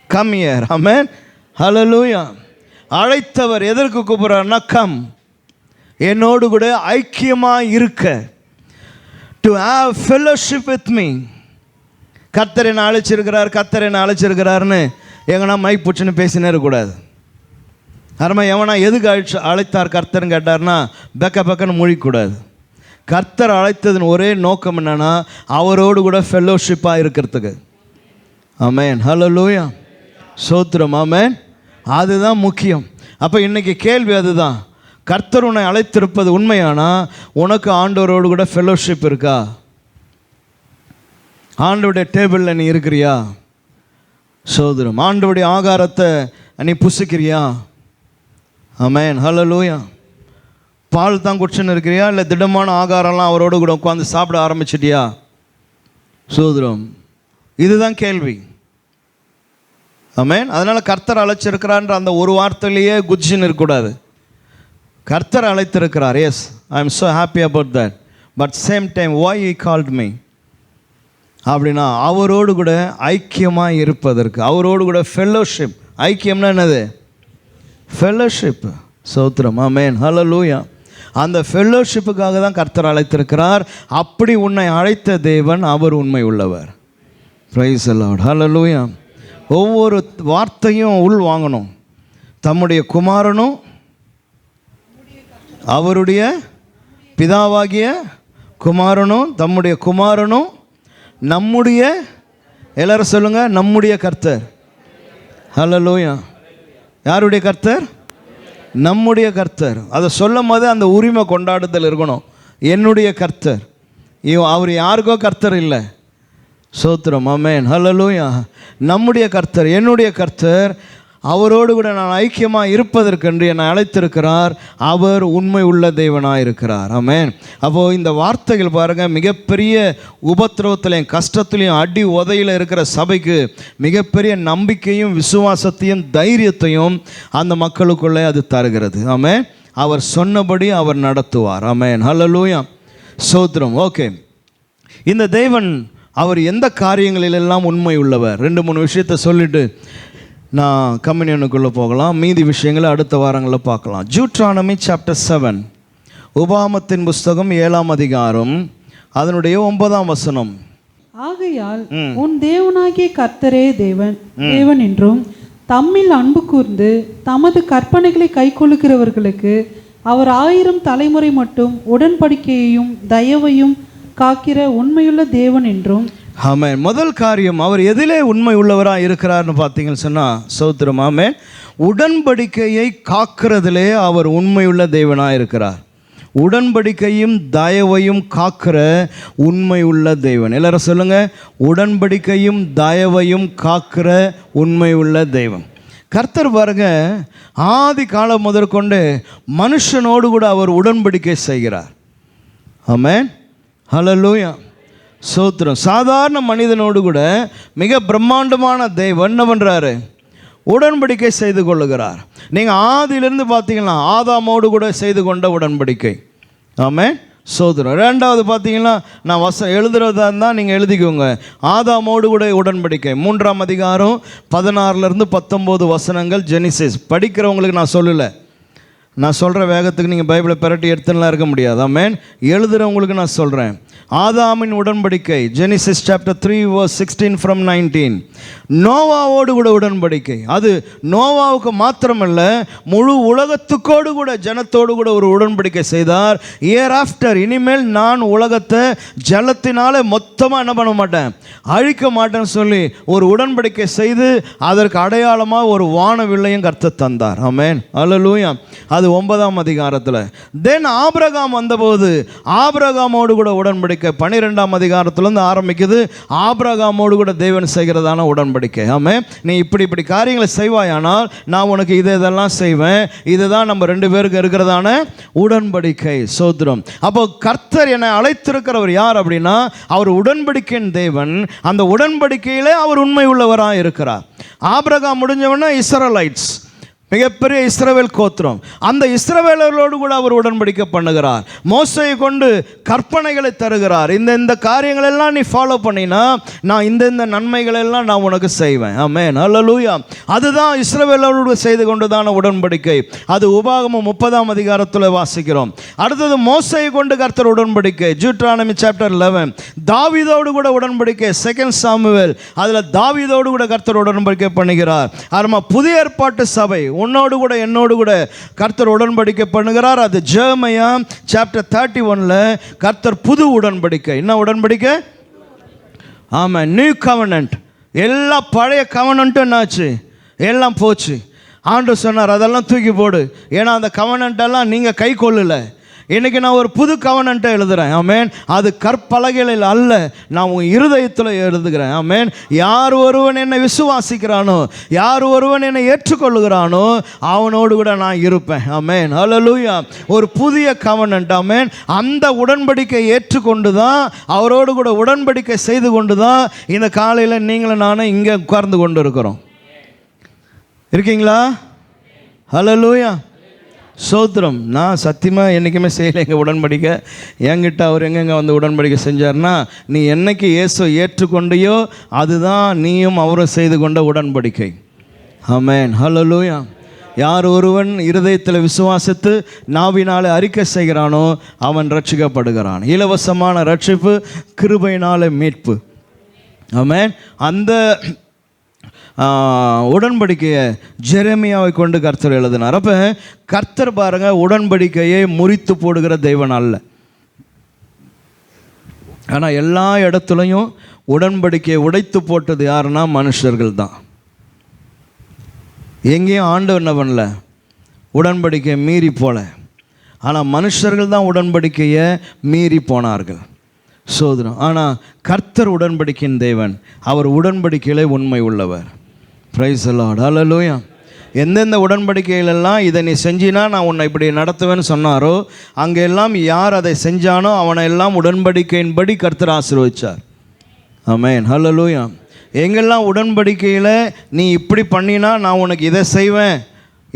Come here. Amen hallelujah. அழைத்தவர் எதற்கு கூப்பிட்றாருன்னா, கம், என்னோடு கூட ஐக்கியமாக இருக்க, to have fellowship with me. கர்த்தர் என்ன அழைச்சிருக்கிறார், கர்த்தர் என்ன அழைச்சிருக்கிறாருன்னு எங்கன்னா மைக் பிடிச்சின்னு பேசினே இருக்கக்கூடாது. அருமை. எவனா எதுக்கு அழைத்தார் கர்த்தர்னு கேட்டார்னா பக்கன்னு முழிக்கூடாது. கர்த்தர் அழைத்ததின் ஒரே நோக்கம் என்னன்னா, அவரோடு கூட ஃபெல்லோஷிப்பாக இருக்கிறதுக்கு. ஆமென் ஹல்லேலூயா ஸ்தோத்திரம் ஆமென். அதுதான் முக்கியம். அப்போ இன்னைக்கு கேள்வி அதுதான், கர்த்தர் உன்னை அழைத்திருப்பது உண்மையானா உனக்கு ஆண்டவரோடு கூட ஃபெல்லோஷிப் இருக்கா? ஆண்டவருடைய டேபிளில் நீ இருக்கிறியா? சோதரம். ஆண்டவருடைய ஆகாரத்தை நீ புசிக்கிறியா? ஆமென் ஹல்லேலூயா. பால் தான் குடிச்சுன்னு இருக்கிறியா, இல்லை திடமான ஆகாரம்லாம் அவரோடு கூட உட்காந்து சாப்பிட ஆரம்பிச்சிட்டியா? சோதரம். இதுதான் கேள்வி. ஆமென். அதனால் கர்த்தர் அழைச்சிருக்கிறான்ற அந்த ஒரு வார்த்தையிலேயே குதிச்சுன்னு இருக்கக்கூடாது. கர்த்தர் அழைத்திருக்கிறார். Yes, I am so happy about that. But same time why he called me அப்படின்னா, அவரோடு கூட ஐக்கியமாக இருப்பதற்கு, அவரோடு கூட ஃபெல்லோஷிப். ஐக்கியம்னா என்னது? ஃபெல்லோஷிப். ஸ்தோத்திரம் ஆமென் ஹல்லேலூயா. அந்த ஃபெல்லோஷிப்புக்காக தான் கர்த்தர் அழைத்திருக்கிறார். அப்படி உன்னை அழைத்த தேவன் அவர் உண்மை உள்ளவர். பிரைஸ் தி லார்ட் ஹல்லேலூயா. ஒவ்வொரு வார்த்தையும் உள் வாங்கணும். தம்முடைய குமாரனும் அவருடைய பிதாவாகிய குமாரனும், தம்முடைய குமாரனும் நம்முடைய, எல்லாரும் சொல்லுங்க, நம்முடைய கர்த்தர். ஹல்லேலூயா. யாருடைய கர்த்தர்? நம்முடைய கர்த்தர். அதை சொல்லும் போது அந்த உரிமை கொண்டாடுதல் இருக்கணும். என்னுடைய கர்த்தர். அவர் யாருக்கோ கர்த்தர் இல்லை. ஸ்தோத்திரம் ஆமென் ஹல்லேலூயா. நம்முடைய கர்த்தர், என்னுடைய கர்த்தர். அவரோடு கூட நான் ஐக்கியமாக இருப்பதற்கென்று என்னை அழைத்திருக்கிறார். அவர் உண்மை உள்ள தேவனாக இருக்கிறார். ஆமென். அப்போது இந்த வார்த்தைகள் பாருங்கள், மிகப்பெரிய உபத்திரவத்திலையும் கஷ்டத்துலையும் அடி உதையில் இருக்கிற சபைக்கு மிகப்பெரிய நம்பிக்கையும் விசுவாசத்தையும் தைரியத்தையும் அந்த மக்களுக்குள்ளே அது தருகிறது. ஆமென். அவர் சொன்னபடி அவர் நடத்துவார். ஆமென் ஹல்லேலூயா ஸ்தோத்திரம். ஓகே, இந்த தேவன் அவர் எந்த காரியங்களிலெல்லாம் உண்மை உள்ளவர்? 2-3 விஷயத்தை சொல்லிவிட்டு நான் கம்யூனியனுக்குள்ளே போகலாம். மீதி விஷயங்களை அடுத்த வாரங்களில் பார்க்கலாம். ஜூட்ரானமி சாப்டர் 7, உபாகமத்தின் புஸ்தகம் 7ஆம் அதிகாரம் அதனுடைய 9ஆம் வசனம். ஆகையால் உன் தேவனாகிய கர்த்தரே தேவன் என்றும், தம்மில் அன்பு கூர்ந்து தமது கற்பனைகளை கைக்கொள்ளுகிறவர்களுக்கு அவர் 1000 தலைமுறை மட்டும் உடன்படிக்கையையும் தயவையும் காக்கிற உண்மையுள்ள தேவன் என்றும். ஆமென். முதல் காரியம், அவர் எதிலே உண்மை உள்ளவராக இருக்கிறார்னு பார்த்தீங்கன்னு சொன்னால் சோத்திரம். ஆமென். உடன்படிக்கையை காக்கிறதிலே அவர் உண்மையுள்ள தேவனாக இருக்கிறார். உடன்படிக்கையும் தயவையும் காக்கிற உண்மை உள்ள தேவன். எல்லாரும் சொல்லுங்க, உடன்படிக்கையும் தயவையும் காக்கிற உண்மை உள்ள தெய்வம். கர்த்தர் பாருங்க, ஆதி காலம் முதற்கொண்டு மனுஷனோடு கூட அவர் உடன்படிக்கை செய்கிறார். ஆமென். ஹல்லேலூயா. சோத்திரம். சாதாரண மனிதனோடு கூட மிக பிரம்மாண்டமான தெய்வம் என்ன பண்ணுறாரு? உடன்படிக்கை செய்து கொள்ளுகிறார். நீங்கள் ஆதியிலிருந்து பார்த்தீங்கன்னா ஆதாமோடு கூட செய்து கொண்ட உடன்படிக்கை. ஆமென். சோதரம். ரெண்டாவது பார்த்தீங்கன்னா நான் எழுதுறதா இருந்தால் நீங்கள் எழுதிக்கோங்க. ஆதாமோடு கூட உடன்படிக்கை 3ஆம் அதிகாரம் 16 19 வசனங்கள் ஜெனிசிஸ். படிக்கிறவங்களுக்கு நான் சொல்லலை, நான் சொல்கிற வேகத்துக்கு நீங்கள் பைபிளை பிரட்டி எடுத்துலாம் இருக்க முடியாது. ஆமென். எழுதுகிறவங்களுக்கு நான் சொல்கிறேன். ஆதாமின் உடன்படிக்கை ஜெனிசிஸ் சாப்டர் 3 verse 16 from 19. நோவாவோடு கூட உடன்படிக்கை. அது நோவாவுக்கு மாத்திரமல்ல, முழு உலகத்துக்கோடு கூட ஜனத்தோடு கூட ஒரு உடன்படிக்கை செய்தார். இயர் ஆஃப்டர், இனிமேல் நான் உலகத்தை ஜலத்தினால மொத்தமாக என்ன பண்ண மாட்டேன், அழிக்க மாட்டேன்னு சொல்லி ஒரு உடன்படிக்கை செய்து அதற்கு அடையாளமாக ஒரு வானவில்லையும் கர்த்தர் தந்தார். ஆமென். அல்லேலூயா. அது 9ஆம் அதிகாரத்தில். தென் ஆபிரகாம் வந்தபோது ஆபிரகாமோடு கூட உடன்படிக்கை 12ஆம் அதிகாரத்திலிருந்து ஆரம்பிக்குது. ஆபிரகாமோடு கூட தேவன் செய்கிறதான உடன்படிக்கை. ஆமென். நீ இப்படி காரியங்களை செய்வாயானால் நான் உனக்கு இதெல்லாம் செய்வேன். இதுதான் நம்ம 2 பேருக்கு இருக்கிறதான உடன்படிக்கை. சோத்திரம். அப்போ கர்த்தர் என்னை அழைத்திருக்கிறவர் யார் அப்படின்னா அவர் உடன்படிக்கையின் தேவன். அந்த உடன்படிக்கையிலே அவர் உண்மை உள்ளவராக இருக்கிறார். ஆபிரகாம் முடிஞ்சவன இஸ்ரவேலைட்ஸ், மிகப்பெரிய இஸ்ரவேல் கோத்திரம். அந்த இஸ்ரவேலர்களோடு கூட அவர் உடன்படிக்கை பண்ணுகிறார். மோசையை கொண்டு கற்பனைகளை தருகிறார். இந்த காரியங்கள் எல்லாம் நீ ஃபாலோ பண்ணினா நான் இந்த நன்மைகள் எல்லாம் நான் உனக்கு செய்வேன். ஆமென். அல்லேலூயா. அதுதான் இஸ்ரவேலரோடு செய்து கொண்டதான உடன்படிக்கை. அது உபாகமம் 30ஆம் அதிகாரத்தில் வாசிக்கிறோம். அடுத்தது மோசையை கொண்டு கர்த்தர் உடன்படிக்கை ஜூட்ரானமி சாப்டர் 11. தாவீதோடு கூட உடன்படிக்கை 2 சாமுவேல். அதில் தாவீதோடு கூட கர்த்தர் உடன்படிக்கை பண்ணுகிறார். ஆமா, புதிய ஏற்பாட்டு சபை உன்னோடு கூட என்னோடு கூட கர்த்தர் உடன்படிக்கை பண்ணுகிறார். அது ஜெர்மையா சாப்டர் 31 கர்த்தர் புது உடன்படிக்கை. என்ன உடன்படிக்கை? ஆமாம், நியூ கவர்னன்ட். எல்லா பழைய கவர்னன்ட்டும் என்னாச்சு? எல்லாம் போச்சு. ஆண்டவர் சொன்னார் அதெல்லாம் தூக்கி போடு. ஏன்னா அந்த கவர்னன்ட்டெல்லாம் நீங்கள் கை கொள்ளலை. இன்றைக்கி நான் ஒரு புது கவர்னன்ட்டை எழுதுகிறேன். ஆமென். அது கற்பலகைகளில் அல்ல, நான் உன் இருதயத்தில் எழுதுகிறேன். ஆமென். யார் ஒருவன் என்னை விசுவாசிக்கிறானோ, யார் ஒருவன் என்னை ஏற்றுக்கொள்ளுகிறானோ அவனோடு கூட நான் இருப்பேன். ஆமென். அல்லேலூயா. ஒரு புதிய கவர்னன்ட். ஆமென். அந்த உடன்படிக்கை ஏற்றுக்கொண்டு தான், அவரோடு கூட உடன்படிக்கை செய்து கொண்டு தான் இந்த காலையில் நீங்களும் நானும் இங்கே உட்கார்ந்து கொண்டு இருக்கிறோம். இருக்கீங்களா? அல்லேலூயா. சோத்திரம். நான் சத்தியமாக என்றைக்குமே செய்யலை எங்கள் உடன்படிக்கை. என்கிட்ட அவர் எங்கெங்கே வந்து உடன்படிக்கை செஞ்சார்னா, நீ என்னைக்கு இயேசு ஏற்றுக்கொண்டையோ அதுதான் நீயும் அவரும் செய்து கொண்ட உடன்படிக்கை. ஆமென். ஹல்லேலூயா. யார் ஒருவன் இருதயத்தில் விசுவாசித்து நாவினாலே அறிக்கை செய்கிறானோ அவன் ரட்சிக்கப்படுகிறான். இலவசமான ரட்சிப்பு, கிருபையினாலே மீட்பு. ஆமென். அந்த உடன்படிக்கையை ஜெரமியாவை கொண்டு கர்த்தர் எழுதினார். அப்போ கர்த்தர் பாருங்க, உடன்படிக்கையை முறித்து போடுகிற தெய்வன் அல்ல. ஆனால் எல்லா இடத்துலையும் உடன்படிக்கையை உடைத்து போட்டது யாருன்னா மனுஷர்கள் தான். எங்கேயும் ஆண்டவர் என்ன பண்ணல, உடன்படிக்கையை மீறி போல. ஆனால் மனுஷர்கள் தான் உடன்படிக்கையை மீறி போனார்கள். சோதனம். ஆனால் கர்த்தர் உடன்படிக்கையின் தேவன். அவர் உடன்படிக்கையிலே உண்மை உள்ளவர். Praise the Lord. அல்லேலூயா. எந்தெந்த உடன்படிக்கைகளெல்லாம் இதை நீ செஞ்சினா நான் உன்னை இப்படி நடத்துவேன்னு சொன்னாரோ அங்கெல்லாம் யார் அதை செஞ்சானோ அவனை எல்லாம் உடன்படிக்கையின்படி கர்த்தர் ஆசீர்வதிச்சார். ஆமென். அல்லேலூயா. எங்கெல்லாம் உடன்படிக்கையில் நீ இப்படி பண்ணினா நான் உனக்கு இதை செய்வேன்,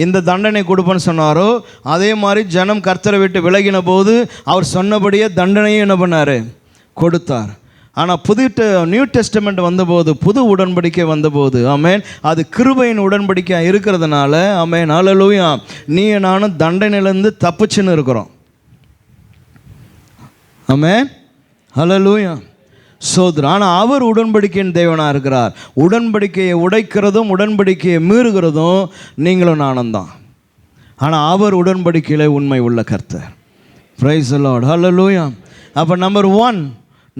இந்த தண்டனை கொடுப்பேன்னு சொன்னாரோ அதே மாதிரி ஜனம் கர்த்தரை விட்டு விலகின போது அவர் சொன்னபடியே தண்டனையும் என்ன பண்ணார்? கொடுத்தார். ஆனால் நியூ டெஸ்டமெண்ட் வந்தபோது, புது உடன்படிக்கை வந்தபோது, ஆமென், அது கிருபையின் உடன்படிக்கையாக இருக்கிறதுனால, ஆமென், அல்லேலூயா, நீ நானும் தண்டனையிலேருந்து தப்பிச்சுன்னு இருக்கிறோம். ஆமென். அல்லேலூயா. சோதரன். ஆனால் அவர் உடன்படிக்கையின் தேவனாக இருக்கிறார். உடன்படிக்கையை உடைக்கிறதும் உடன்படிக்கையை மீறுகிறதும் நீங்களும் நானும் தான். ஆனால் அவர் உடன்படிக்கையில் உண்மை உள்ள கர்த்தர். Praise the Lord. அல்லேலூயா. அப்போ நம்பர் 1,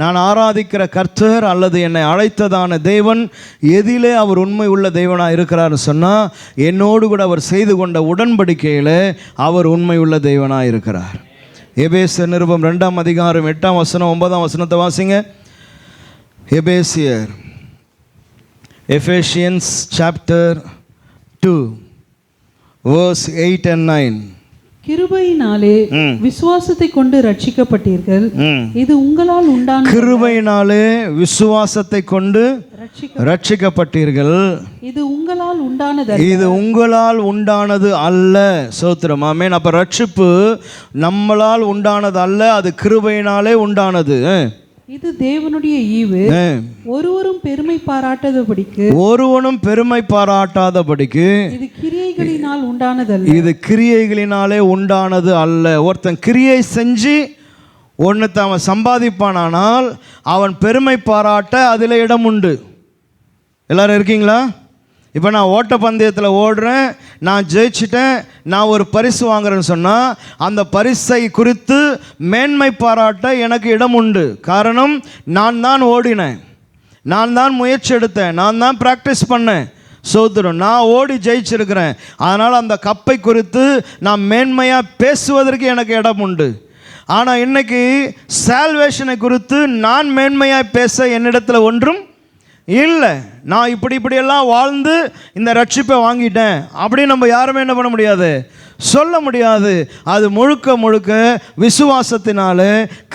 நான் ஆராதிக்கிற கர்த்தர் அல்லது என்னை அழைத்ததான தேவன் எதிலே அவர் உண்மை உள்ள தேவனாக இருக்கிறார்னு சொன்னால் என்னோடு கூட அவர் செய்து கொண்ட உடன்படிக்கையில் அவர் உண்மை உள்ள தேவனாக இருக்கிறார். எபேசியர் நிருபம் 2ஆம் அதிகாரம் 8ஆம் வசனம் 9ஆம் வசனத்தை வாசிங்க. எபேசியர் எபேசியன்ஸ் சாப்டர் 2 verse 8 and 9. கிருபையினாலே விசுவாசத்தை கொண்டு ரட்சிக்கப்பட்டீர்கள். இது உங்களால் உண்டான கிருபையினாலே விசுவாசத்தை கொண்டு ரட்சிக்கப்பட்டீர்கள். இது உங்களால் உண்டானது, இது உங்களால் உண்டானது அல்ல. சோத்திரம், ஆமென். அப்ப ரட்சிப்பு நம்மளால் உண்டானது அல்ல, அது கிருபையினாலே உண்டானது. இது தேவனுடைய ஈவு, ஒருவரும் பெருமை பாராட்டாதபடிக்கு இது கிரியைகளினால் உண்டானதல்ல. இது கிரியைகளினாலே உண்டானது அல்ல. ஒருத்தன் கிரியை செஞ்சு ஒன்றுத்தை அவன் சம்பாதிப்பானால் அவன் பெருமை பாராட்ட அதில் இடம் உண்டு. எல்லாரும் இருக்கீங்களா? இப்போ நான் ஓட்டப்பந்தயத்தில் ஓடுறேன், நான் ஜெயிச்சிட்டேன், நான் ஒரு பரிசு வாங்குறேன்னு சொன்னால் அந்த பரிசை குறித்து மேன்மை பாராட்ட எனக்கு இடம் உண்டு. காரணம், நான் தான் ஓடினேன், நான் தான் முயற்சி எடுத்தேன், நான் தான் ப்ராக்டிஸ் பண்ணேன். சோதரம், நான் ஓடி ஜெயிச்சிருக்கிறேன், அதனால் அந்த கப்பை குறித்து நான் மேன்மையாக பேசுவதற்கு எனக்கு இடம் உண்டு. ஆனால் இன்னைக்கு சால்வேஷனை குறித்து நான் மேன்மையாக பேச என்னிடத்தில் ஒன்றும் இல்லை. நான் இப்படியெல்லாம் வாழ்ந்து இந்த ரட்சிப்பை வாங்கிட்டேன் அப்படின்னு நம்ம யாருமே என்ன பண்ண முடியாது, சொல்ல முடியாது. அது முழுக்க விசுவாசத்தினால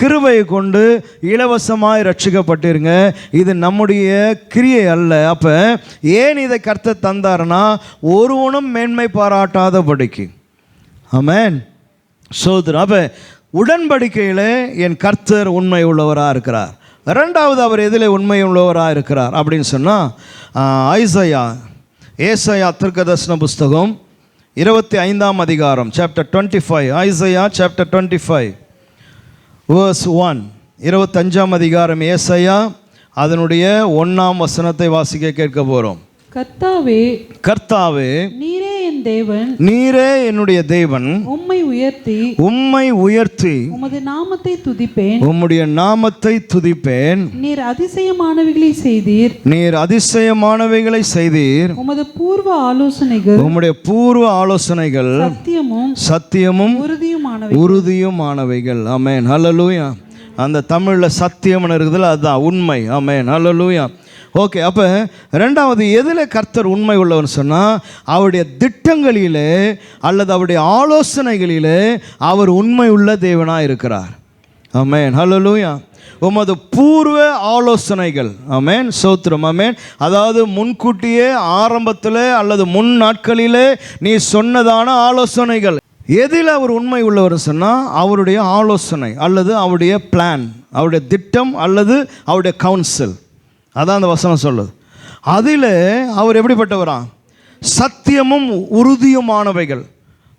கிருபையை கொண்டு இலவசமாய் ரட்சிக்கப்பட்டிருங்க. இது நம்முடைய கிரியை அல்ல. அப்போ ஏன் இதை கர்த்தர் தந்தார்னா, ஒருவனும் மேன்மை பாராட்டாதபடிக்கு. ஆமென். சோதரன், அப்போ உடன்படிக்கையில் என் கர்த்தர் உண்மை உள்ளவராக இருக்கிறார். ரெண்டாவது, அவர் எதில் உண்மை உள்ளவராக இருக்கிறார் அப்படின்னு சொன்னால், ஏசாயா தீர்க்கதரிசன புஸ்தகம் 25ஆம் அதிகாரம் சாப்டர் 25. Isaiah chapter 25 verse 1. 25ஆம் அதிகாரம் ஏசாயா, அதனுடைய 1ஆம் வசனத்தை வாசிக்க கேட்க போகிறோம். கர்த்தாவே, நீரே என் தேவன், நீரே என்னுடைய தேவன். உம்மை உயர்த்தி உமது நாமத்தை துதிப்பேன், உம்முடைய நாமத்தை துதிப்பேன். நீர் அதிசயமானவைகளை செய்தீர், உமது உம்முடைய பூர்வ ஆலோசனைகள் சத்தியமும் உறுதியுமானவைகள். ஆமென், ஹல்லேலூயா. அந்த தமிழில் சத்தியம்னு இருக்குதுல்ல, அதுதான் உண்மை. ஆமென், ஹல்லேலூயா. ஓகே, அப்போ ரெண்டாவது எதில் கர்த்தர் உண்மை உள்ளவர்னு சொன்னால், அவருடைய திட்டங்களிலே அல்லது அவருடைய ஆலோசனைகளிலே அவர் உண்மை உள்ள தேவனாக இருக்கிறார். ஆமென், ஹல்லேலூயா. உமது பூர்வ ஆலோசனைகள். ஆமென், ஸ்தோத்திரம். ஆமென். அதாவது முன்கூட்டியே ஆரம்பத்தில் அல்லது முன் நாட்களிலே நீ சொன்னதான ஆலோசனைகள். எதில் அவர் உண்மை உள்ளவர் சொன்னால், அவருடைய ஆலோசனை அல்லது அவருடைய பிளான், அவருடைய திட்டம் அல்லது அவருடைய கவுன்சில். அதான் அந்த வசனம் சொல்லுது. அதில் அவர் எப்படிப்பட்டவரா? சத்தியமும் உறுதியுமானவைகள்.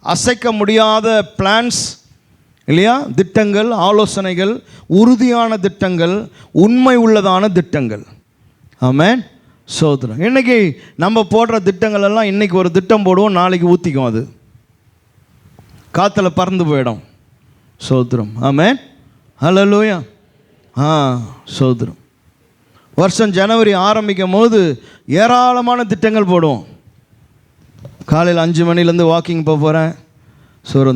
அசைக்க முடியாத பிளான்ஸ் இல்லையா, திட்டங்கள், ஆலோசனைகள், உறுதியான திட்டங்கள், உண்மை உள்ளதான திட்டங்கள். ஆமென், சோதரம். இன்றைக்கி நம்ம போடுற திட்டங்கள் எல்லாம், இன்றைக்கி ஒரு திட்டம் போடுவோம், நாளைக்கு ஊற்றிக்கும், அது காற்றுல பறந்து போயிடும். சோதரம். ஆமென், ஹல்லேலூயா. சோதரம். வருஷம் ஜனவரி ஆரம்பிக்கும் போது ஏராளமான திட்டங்கள் போடுவோம். காலையில் 5 மணிலேருந்து வாக்கிங் போக போகிறேன்,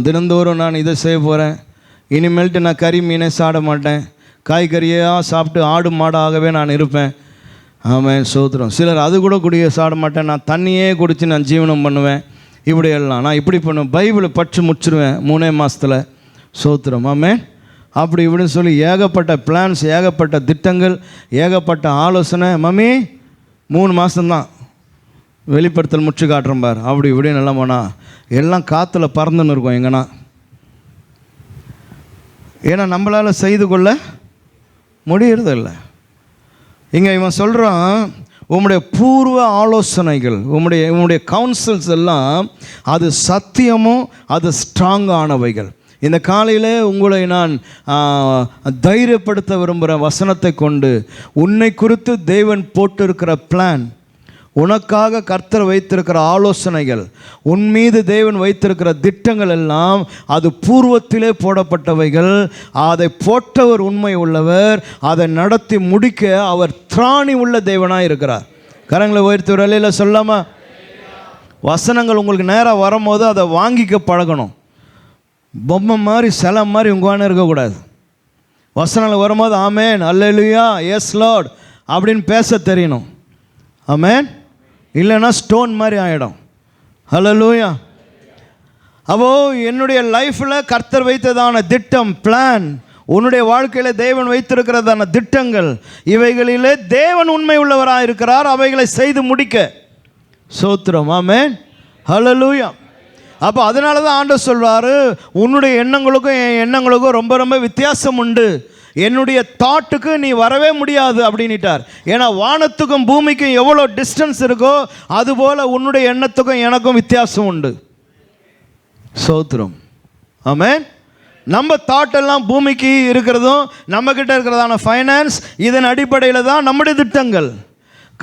தினந்தோறும் நான் இதை செய்ய போகிறேன், இனிமேல்ட்டு நான் கறி மீனை சாப்பிட மாட்டேன், காய்கறியாக சாப்பிட்டு ஆடு மாடாகவே நான் இருப்பேன். ஆமாம், சோத்திரம். சிலர் அது கூட சாப்பிட மாட்டேன், நான் தண்ணியே குடித்து நான் ஜீவனம் பண்ணுவேன். இப்படியெல்லாம் நான் இப்படி பண்ணுவேன், பைபிளை பற்றி முடிச்சிருவேன் 3 மாதத்தில். சோத்திரம். ஆமென். அப்படி இப்படின்னு சொல்லி ஏகப்பட்ட பிளான்ஸ், ஏகப்பட்ட திட்டங்கள், ஏகப்பட்ட ஆலோசனை. மம்மி 3 மாதம்தான் வெளிப்படுத்தல் முற்று காட்டுறோம் பார், அப்படி இப்படின்னு எல்லாம் போனால் எல்லாம் காற்றுல பறந்துன்னு இருக்கும் எங்கன்னா. ஏன்னா நம்மளால் செய்து கொள்ள முடியறதில்லை. இங்கே இவன் சொல்கிறான், உம்முடைய பூர்வ ஆலோசனைகள், உம்முடைய கவுன்சில்ஸ் எல்லாம் அது சத்தியமும் அது ஸ்ட்ராங்கானவைகள். இந்த காலையில் உங்களை நான் தைரியப்படுத்த விரும்புகிற வசனத்தை கொண்டு, உன்னை குறித்து தேவன் போட்டிருக்கிற பிளான், உனக்காக கர்த்தர் வைத்திருக்கிற ஆலோசனைகள், உன் மீது தேவன் வைத்திருக்கிற திட்டங்கள் எல்லாம் அது பூர்வத்திலே போடப்பட்டவைகள். அதை போட்டவர் உண்மை உள்ளவர், அதை நடத்தி முடிக்க அவர் திராணி உள்ள தேவனாக இருக்கிறார். கரங்களை உயர்த்தி ஒரு அலையில் சொல்லாமா? வசனங்கள் உங்களுக்கு நேராக வரும்போது அதை வாங்கிக்க பழகணும். பொம்மை மாதிரி சிலை மாதிரி உங்களான இருக்கக்கூடாது. வசனங்கள் வரும்போது ஆமேன், அல்லேலூயா, எஸ் லார்ட் அப்படின்னு பேச தெரியணும். ஆமேன். இல்லைன்னா ஸ்டோன் மாதிரி ஆகிடும். ஹல்லேலூயா. அப்போ என்னுடைய லைஃப்பில் கர்த்தர் வைத்ததான திட்டம், பிளான், உன்னுடைய வாழ்க்கையில் தேவன் வைத்திருக்கிறதான திட்டங்கள், இவைகளிலே தேவன் உண்மை உள்ளவராக இருக்கிறார். அவைகளை செய்து முடிக்க சோத்திரம். ஆமேன், ஹல்லேலூயா. அப்போ அதனால தான் ஆண்டவர் சொல்வார், உன்னுடைய எண்ணங்களுக்கும் என் எண்ணங்களுக்கும் ரொம்ப ரொம்ப வித்தியாசம் உண்டு. என்னுடைய தாட்டுக்கு நீ வரவே முடியாது அப்படின்ட்டார். ஏன்னா வானத்துக்கும் பூமிக்கும் எவ்வளோ டிஸ்டன்ஸ் இருக்கோ அதுபோல் உன்னுடைய எண்ணத்துக்கும் எனக்கும் வித்தியாசம் உண்டு. சோத்திரம். ஆமென். நம்ம தாட்டெல்லாம் பூமிக்கு இருக்கிறதும் நம்மக்கிட்ட இருக்கிறதான ஃபைனான்ஸ், இதன் அடிப்படையில் தான் நம்முடைய திட்டங்கள்.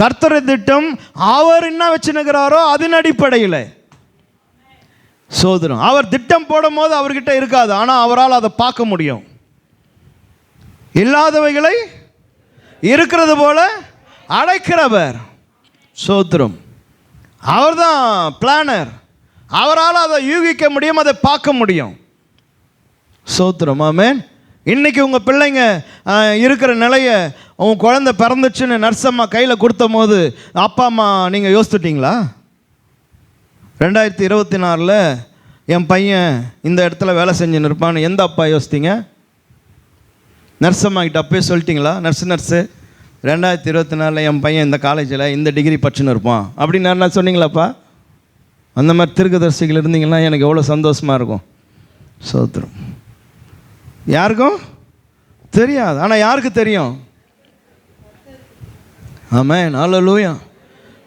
கர்த்தர் திட்டம் அவர் என்ன வச்சுனுக்கிறாரோ அதன் அடிப்படையில். சோதரம். அவர் திட்டம் போடும் போது அவர்கிட்ட இருக்காது, ஆனால் அவரால் அதை பார்க்க முடியும். இல்லாதவைகளை இருக்கிறது போல அடைக்கிறவர். சோத்திரம். அவர் தான் பிளானர். அவரால் அதை யூகிக்க முடியும், அதை பார்க்க முடியும். சோத்திரம். ஆமென். இன்றைக்கி உங்கள் பிள்ளைங்க இருக்கிற நிலையை, உங்கள் குழந்தை பிறந்துச்சுன்னு நர்சம்மா கையில் கொடுத்த போது அப்பா அம்மா நீங்கள் யோசித்துட்டிங்களா? 2024 என் பையன் இந்த இடத்துல வேலை செஞ்சுன்னு இருப்பான்னு எந்த அப்பா யோசித்தீங்க? நர்சம்மா கிட்ட அப்பயே சொல்லிட்டீங்களா? நர்ஸு 2024 என் பையன் இந்த காலேஜில் இந்த டிகிரி படிச்சுன்னு இருப்பான் அப்படின்னு நான் சொன்னீங்களாப்பா? அந்த மாதிரி தீர்க்கதரிசிகள் இருந்தீங்கன்னா எனக்கு எவ்வளோ சந்தோஷமாக இருக்கும். சோத்திரம். யாருக்கும் தெரியாது, ஆனால் யாருக்கு தெரியும்? ஆமென், ஹல்லேலூயா.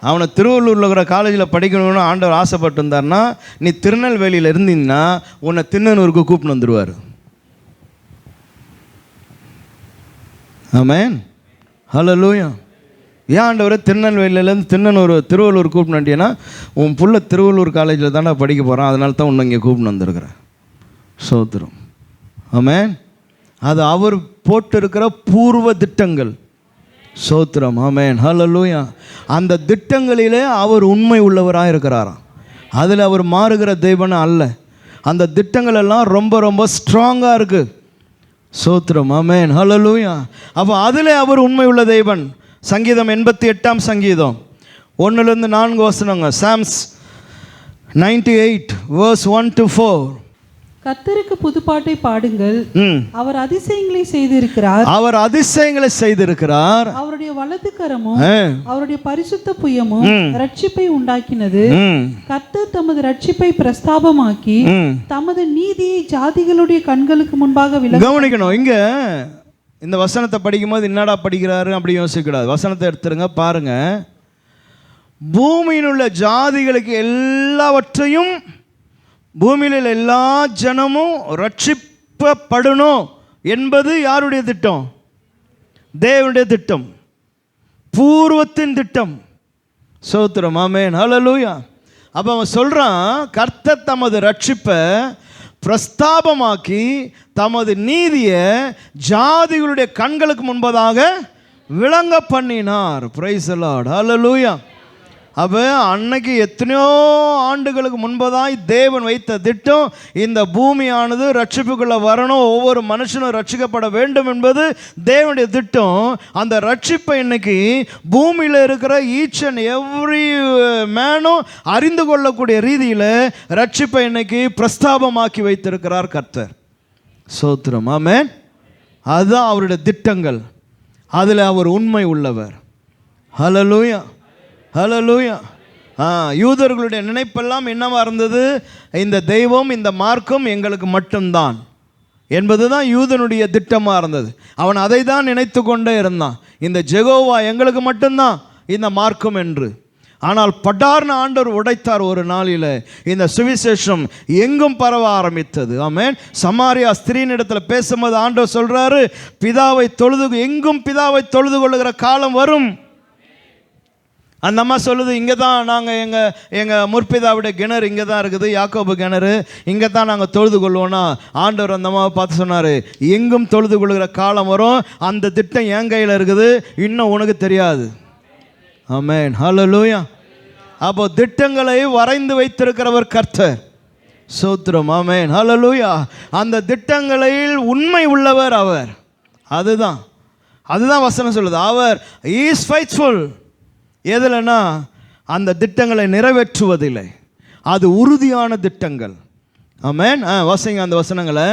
அவனை திருவள்ளூரில் இருக்கிற காலேஜில் படிக்கணும்னு ஆண்டவர் ஆசைப்பட்டு இருந்தார்னா, நீ திருநெல்வேலியில் இருந்தீங்கன்னா உன்னை திண்ணனூருக்கு கூப்பிட்டு வந்துடுவார். ஆமென், ஹல்லேலூயா. ஏன் ஆண்டவர் திருநெல்வேலியிலேருந்து திருவள்ளூர் கூப்பிட்டு வந்துட்டீங்கன்னா, உன் புள்ள திருவள்ளூர் காலேஜில் தானே படிக்க போகிறான், அதனால தான் உன்னை இங்கே கூப்பிட்டு வந்துருக்குறேன். சோத்திரம். ஆமென். அது அவர் போட்டு இருக்கிற பூர்வ திட்டங்கள். சோத்திரம். ஆமென், ஹல்லேலூயா. அந்த திட்டங்களிலே அவர் உண்மை உள்ளவராக இருக்கிறாராம். அதில் அவர் மாறுகிற தெய்வனை அல்ல. அந்த திட்டங்கள் எல்லாம் ரொம்ப ரொம்ப ஸ்ட்ராங்காக இருக்குது. சோத்திரம். ஆமென், ஹல்லேலூயா. அப்போ அதில் அவர் உண்மை உள்ள தெய்வன். சங்கீதம் 88 சங்கீதம் 1-4 வசனங்க. Sam's 98 verse 1 to 4. கர்த்தருக்கு புதுப்பாட்டை பாடுங்கள், அவர் அதிசயங்களை செய்திருக்கிறார். அவர் அதிசயங்களை செய்திருக்கிறார். அவருடைய வலது கரமும் அவருடைய பரிசுத்த புயமும் ரட்சிப்பை உண்டாக்கினது. கர்த்தர் தமது ரட்சிப்பை பிரஸ்தாபமாக்கி தமது நீதியை ஜாதிகளுடைய கண்களுக்கு முன்பாக கவனிக்கணும். இங்க இந்த வசனத்தை படிக்கும்போது என்னடா படிக்கிறாரு அப்படி யோசிக்கூடாது. வசனத்தை எடுத்துருங்க, பாருங்க. பூமியில் உள்ள ஜாதிகளுக்கு எல்லாவற்றையும், பூமியில் எல்லா ஜனமும் ரட்சிக்கப்படணும் என்பது யாருடைய திட்டம்? தேவனுடைய திட்டம், பூர்வத்தின் திட்டம். சோத்திரம். ஆமென், ஹல்லேலூயா. அப்போ அவன் சொல்கிறான், கர்த்தர் தமது ரட்சிப்பை பிரஸ்தாபமாக்கி தமது நீதியை ஜாதிகளுடைய கண்களுக்கு முன்பதாக விளங்க பண்ணினார். பிரைஸ் தி லார்ட், ஹல்லேலூயா. அப்போ அன்னைக்கு எத்தனையோ ஆண்டுகளுக்கு முன்பதாய் தேவன் வைத்த திட்டம், இந்த பூமியானது ரட்சிப்புக்குள்ளே வரணும், ஒவ்வொரு மனுஷனும் ரட்சிக்கப்பட வேண்டும் என்பது தேவனுடைய திட்டம். அந்த ரட்சிப்பை இன்னைக்கு பூமியில் இருக்கிற ஈச் அண்ட் எவ்ரி மேனும் அறிந்து கொள்ளக்கூடிய ரீதியில் ரட்சிப்பை இன்னைக்கு பிரஸ்தாபமாக்கி வைத்திருக்கிறார் கர்த்தர். சோத்திரம். ஆமென். அதுதான் அவருடைய திட்டங்கள். அதில் அவர் உண்மை உள்ளவர். ஹல்லேலூயா, ஹல்லேலூயா. யூதர்களுடைய நினைப்பெல்லாம் என்னவா இருந்தது? இந்த தெய்வம், இந்த மார்க்கம் எங்களுக்கு மட்டும்தான் என்பது தான் யூதனுடைய திட்டமாக இருந்தது. அவன் அதை தான் நினைத்து கொண்டே இருந்தான், இந்த ஜெகோவா எங்களுக்கு மட்டும்தான் இந்த மார்க்கம் என்று. ஆனால் படார்னு ஆண்டவர் உடைத்தார். ஒரு நாளில் இந்த சுவிசேஷம் எங்கும் பரவ ஆரம்பித்தது. ஆமென். சமாரியா ஸ்திரீனிடத்தில் பேசும்போது ஆண்டவர் சொல்கிறாரு, எங்கும் பிதாவை தொழுது கொள்ளுகிற காலம் வரும். அந்த அம்மா சொல்லுது, இங்கே தான் நாங்கள் எங்கள் முற்பிதாவுடைய கிணறு இங்கே தான் இருக்குது, யாக்கோபு கிணறு, இங்கே தான் நாங்கள் தொழுது கொள்வோன்னா ஆண்டவர் அந்த அம்மாவை பார்த்து சொன்னார், எங்கும் தொழுது கொள்கிற காலம் வரும், அந்த திட்டம் என் கையில் இருக்குது, இன்னும் உனக்கு தெரியாது. ஆமென், ஹல்லேலூயா. அப்போ திட்டங்களை வரைந்து வைத்திருக்கிறவர் கர்த்தர். ஸ்தோத்திரம், ஆமென், ஹல்லேலூயா. அந்த திட்டங்களில் உண்மை உள்ளவர் அவர். அதுதான் வசனம் சொல்லுது, அவர் இஸ் ஃபெய்த்ஃபுல். எதுலன்னா அந்த திட்டங்களை நிறைவேற்றுவதில்லை, அது உறுதியான திட்டங்கள். ஆமென். வாசிங்க அந்த வசனங்களை.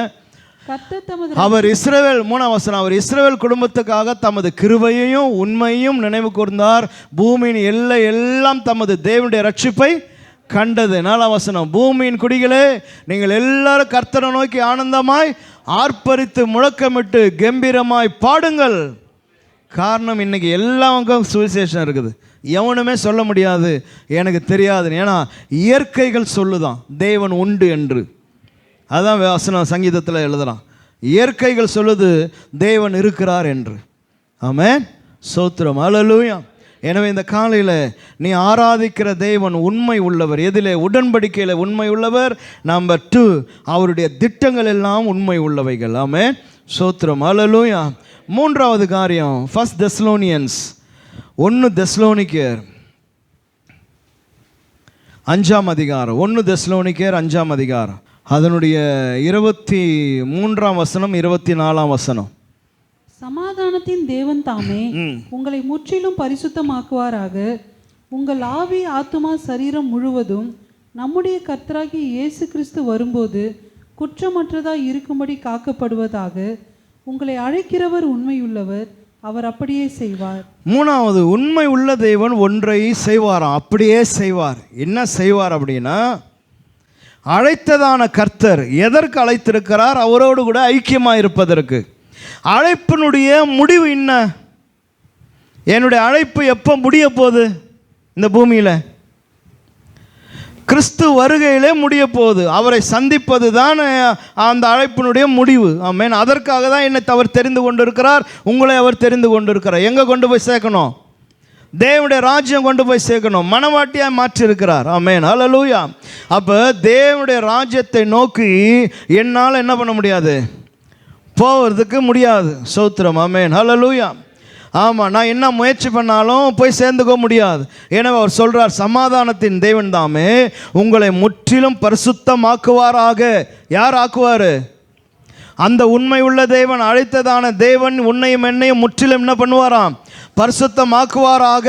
அவர் இஸ்ரவேல், 3ஆம் வசனம், அவர் இஸ்ரவேல் குடும்பத்துக்காக தமது கிருபையையும் உண்மையும் நினைவு கூர்ந்தார், பூமியின் எல்லை எல்லாம் தமது தேவனுடைய ரட்சிப்பை கண்டது. 4ஆம் வசனம், பூமியின் குடிகளே நீங்கள் எல்லாரும் கர்த்தரை நோக்கி ஆனந்தமாய் ஆர்ப்பரித்து முழக்கமிட்டு கம்பீரமாய் பாடுங்கள். காரணம், இன்னைக்கு எல்லாருக்கும் சுவிசேஷம் இருக்குது, எவனுமே சொல்ல முடியாது எனக்கு தெரியாது. ஏன்னா இயற்கைகள் சொல்லுதான் தேவன் உண்டு என்று. அதான் வசனம் சங்கீதத்தில் எழுதலாம், இயற்கைகள் சொல்லுது தேவன் இருக்கிறார் என்று. ஆமென், ஸ்தோத்திரம், ஹல்லேலூயா. எனவே இந்த காலையில் நீ ஆராதிக்கிற தேவன் உண்மை உள்ளவர். எதிலே? உடன்படிக்கையில் உண்மை உள்ளவர். நம்பர் 2, அவருடைய திட்டங்கள் எல்லாம் உண்மை உள்ளவைகள். ஆமென், ஸ்தோத்திரம், ஹல்லேலூயா. 3வது காரியம், 1 தெசலோனியன்ஸ் 1 தெசலோனிக்கேர் 5ஆம் அதிகாரம், 1 தெசலோனிக்கேர் 5ஆம் அதிகாரம், அதனுடைய 23ஆம் வசனம் 24ஆம் வசனம். சமாதானத்தின் தேவன் தாமே உங்களை முற்றிலும் பரிசுத்தமாக்குவாராக. உங்கள் ஆவி, ஆத்துமா, சரீரம் முழுவதும் நம்முடைய கர்த்தராகிய இயேசு கிறிஸ்து வரும்போது குற்றமற்றதாய் இருக்கும்படி காக்கப்படுவதாக. உங்களை அழைக்கிறவர் உண்மையுள்ளவர், அவர் அப்படியே செய்வார். 3வது, உண்மை உள்ள தேவன் ஒன்றை செய்வாராம், அப்படியே செய்வார். என்ன செய்வார் அப்படின்னா, அழைத்ததான கர்த்தர் எதற்கு அழைத்திருக்கிறார்? அவரோடு கூட ஐக்கியமாக இருப்பதற்கு. அழைப்பினுடைய முடிவு என்ன? என்னுடைய அழைப்பு எப்போ முடிய போகுது? இந்த பூமியில் கிறிஸ்து வருகையிலே முடிய போகுது. அவரை சந்திப்பது தான் அந்த அழைப்பினுடைய முடிவு. ஆமென். அதற்காக தான் என்னை அவர் தெரிந்து கொண்டு இருக்கிறார், உங்களை அவர் தெரிந்து கொண்டு இருக்கிறார். எங்கே கொண்டு போய் சேர்க்கணும்? தேவனுடைய ராஜ்யம் கொண்டு போய் சேர்க்கணும். மனவாட்டியாக மாற்றிருக்கிறார். ஆமென், ஹல்லேலூயா. அப்போ தேவனுடைய ராஜ்யத்தை நோக்கி என்னால் என்ன பண்ண முடியாது? போகிறதுக்கு முடியாது. ஸ்தோத்திரம், ஆமென், ஹல்லேலூயா. ஆமாம், நான் என்ன முயற்சி பண்ணாலும் போய் சேர்ந்துக்க முடியாது. எனவே அவர் சொல்கிறார், சமாதானத்தின் தேவன் தாமே உங்களை முற்றிலும் பரிசுத்தமாக்குவாராக. யார் ஆக்குவார்? அந்த உண்மை உள்ள தேவன், அழைத்ததான தேவன் உன்னையும் என்னையும் முற்றிலும் என்ன பண்ணுவாராம்? பரிசுத்தமாக்குவாராக.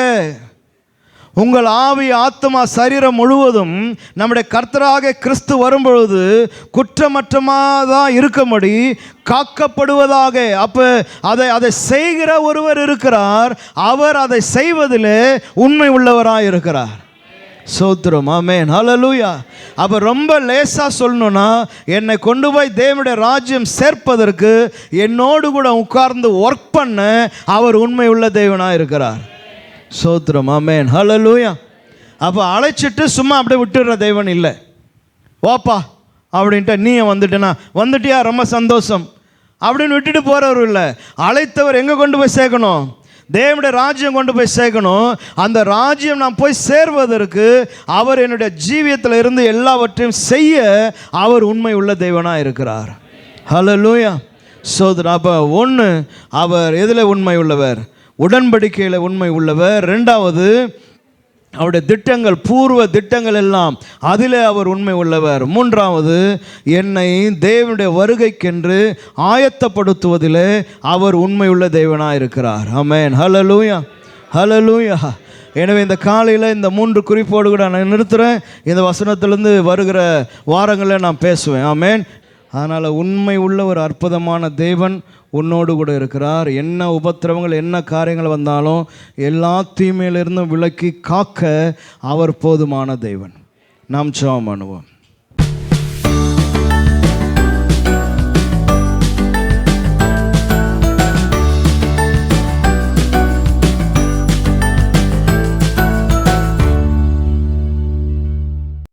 உங்கள் ஆவி, ஆத்மா, சரீரம் முழுவதும் நம்முடைய கர்த்தராக கிறிஸ்து வரும்பொழுது குற்றமற்றமாக இருக்கும்படி காக்கப்படுவதாக. அப்போ அதை செய்கிற ஒருவர் இருக்கிறார், அவர் அதை செய்வதில் உண்மை உள்ளவராக இருக்கிறார். ஸ்தோத்திரம், ஆமென், ஹல்லேலூயா. அப்போ ரொம்ப லேசாக சொல்லணும்னா, என்னை கொண்டு போய் தேவனுடைய ராஜ்யம் சேர்ப்பதற்கு என்னோடு கூட உட்கார்ந்து ஒர்க் பண்ண அவர் உண்மை உள்ள தேவனாக இருக்கிறார். ஸ்தோத்திரம், ஆமென், ஹல்லேலூயா. அப்போ அழைச்சிட்டு சும்மா அப்படியே விட்டுடுற தெய்வன் இல்லை. வாப்பா அப்படின்ட்டு நீ வந்துட்டியா, ரொம்ப சந்தோஷம் அப்படின்னு விட்டுட்டு போகிறவர் இல்லை. அழைத்தவர் எங்கே கொண்டு போய் சேர்க்கணும்? தேவனுடைய ராஜ்யம் கொண்டு போய் சேர்க்கணும். அந்த ராஜ்யம் நான் போய் சேர்வதற்கு அவர் என்னுடைய ஜீவியத்தில் இருந்து எல்லாவற்றையும் செய்ய அவர் உண்மை உள்ள தேவனாக இருக்கிறார். ஹல்லேலூயா, ஸ்தோத்திரம். அப்போ 1, அவர் எதில் உண்மை உள்ளவர்? உடன்படிக்கையில் உண்மை உள்ளவர். 2வது, அவருடைய திட்டங்கள், பூர்வ திட்டங்கள் எல்லாம் அதில் அவர் உண்மை உள்ளவர். 3வது, என்னை தேவனுடைய வருகைக்கென்று ஆயத்தப்படுத்துவதில் அவர் உண்மை உள்ள தேவனாக இருக்கிறார். ஆமென், ஹல்லேலூயா, ஹல்லேலூயா. எனவே இந்த காலையில் இந்த 3 குறிப்போடு கூட நான் நிறுத்துகிறேன். இந்த வசனத்திலேருந்து வருகிற வாரங்களில் நான் பேசுவேன். ஆமென். அதனால் உண்மை உள்ள ஒரு அற்புதமான தேவன் உன்னோடு கூட இருக்கிறார். என்ன உபத்திரவங்கள், என்ன காரியங்கள் வந்தாலும் எல்லா தீமையிலிருந்தும் விலக்கி காக்க அவர் போதுமான தேவன். நாம் ஜெபம் பண்ணுவோம்.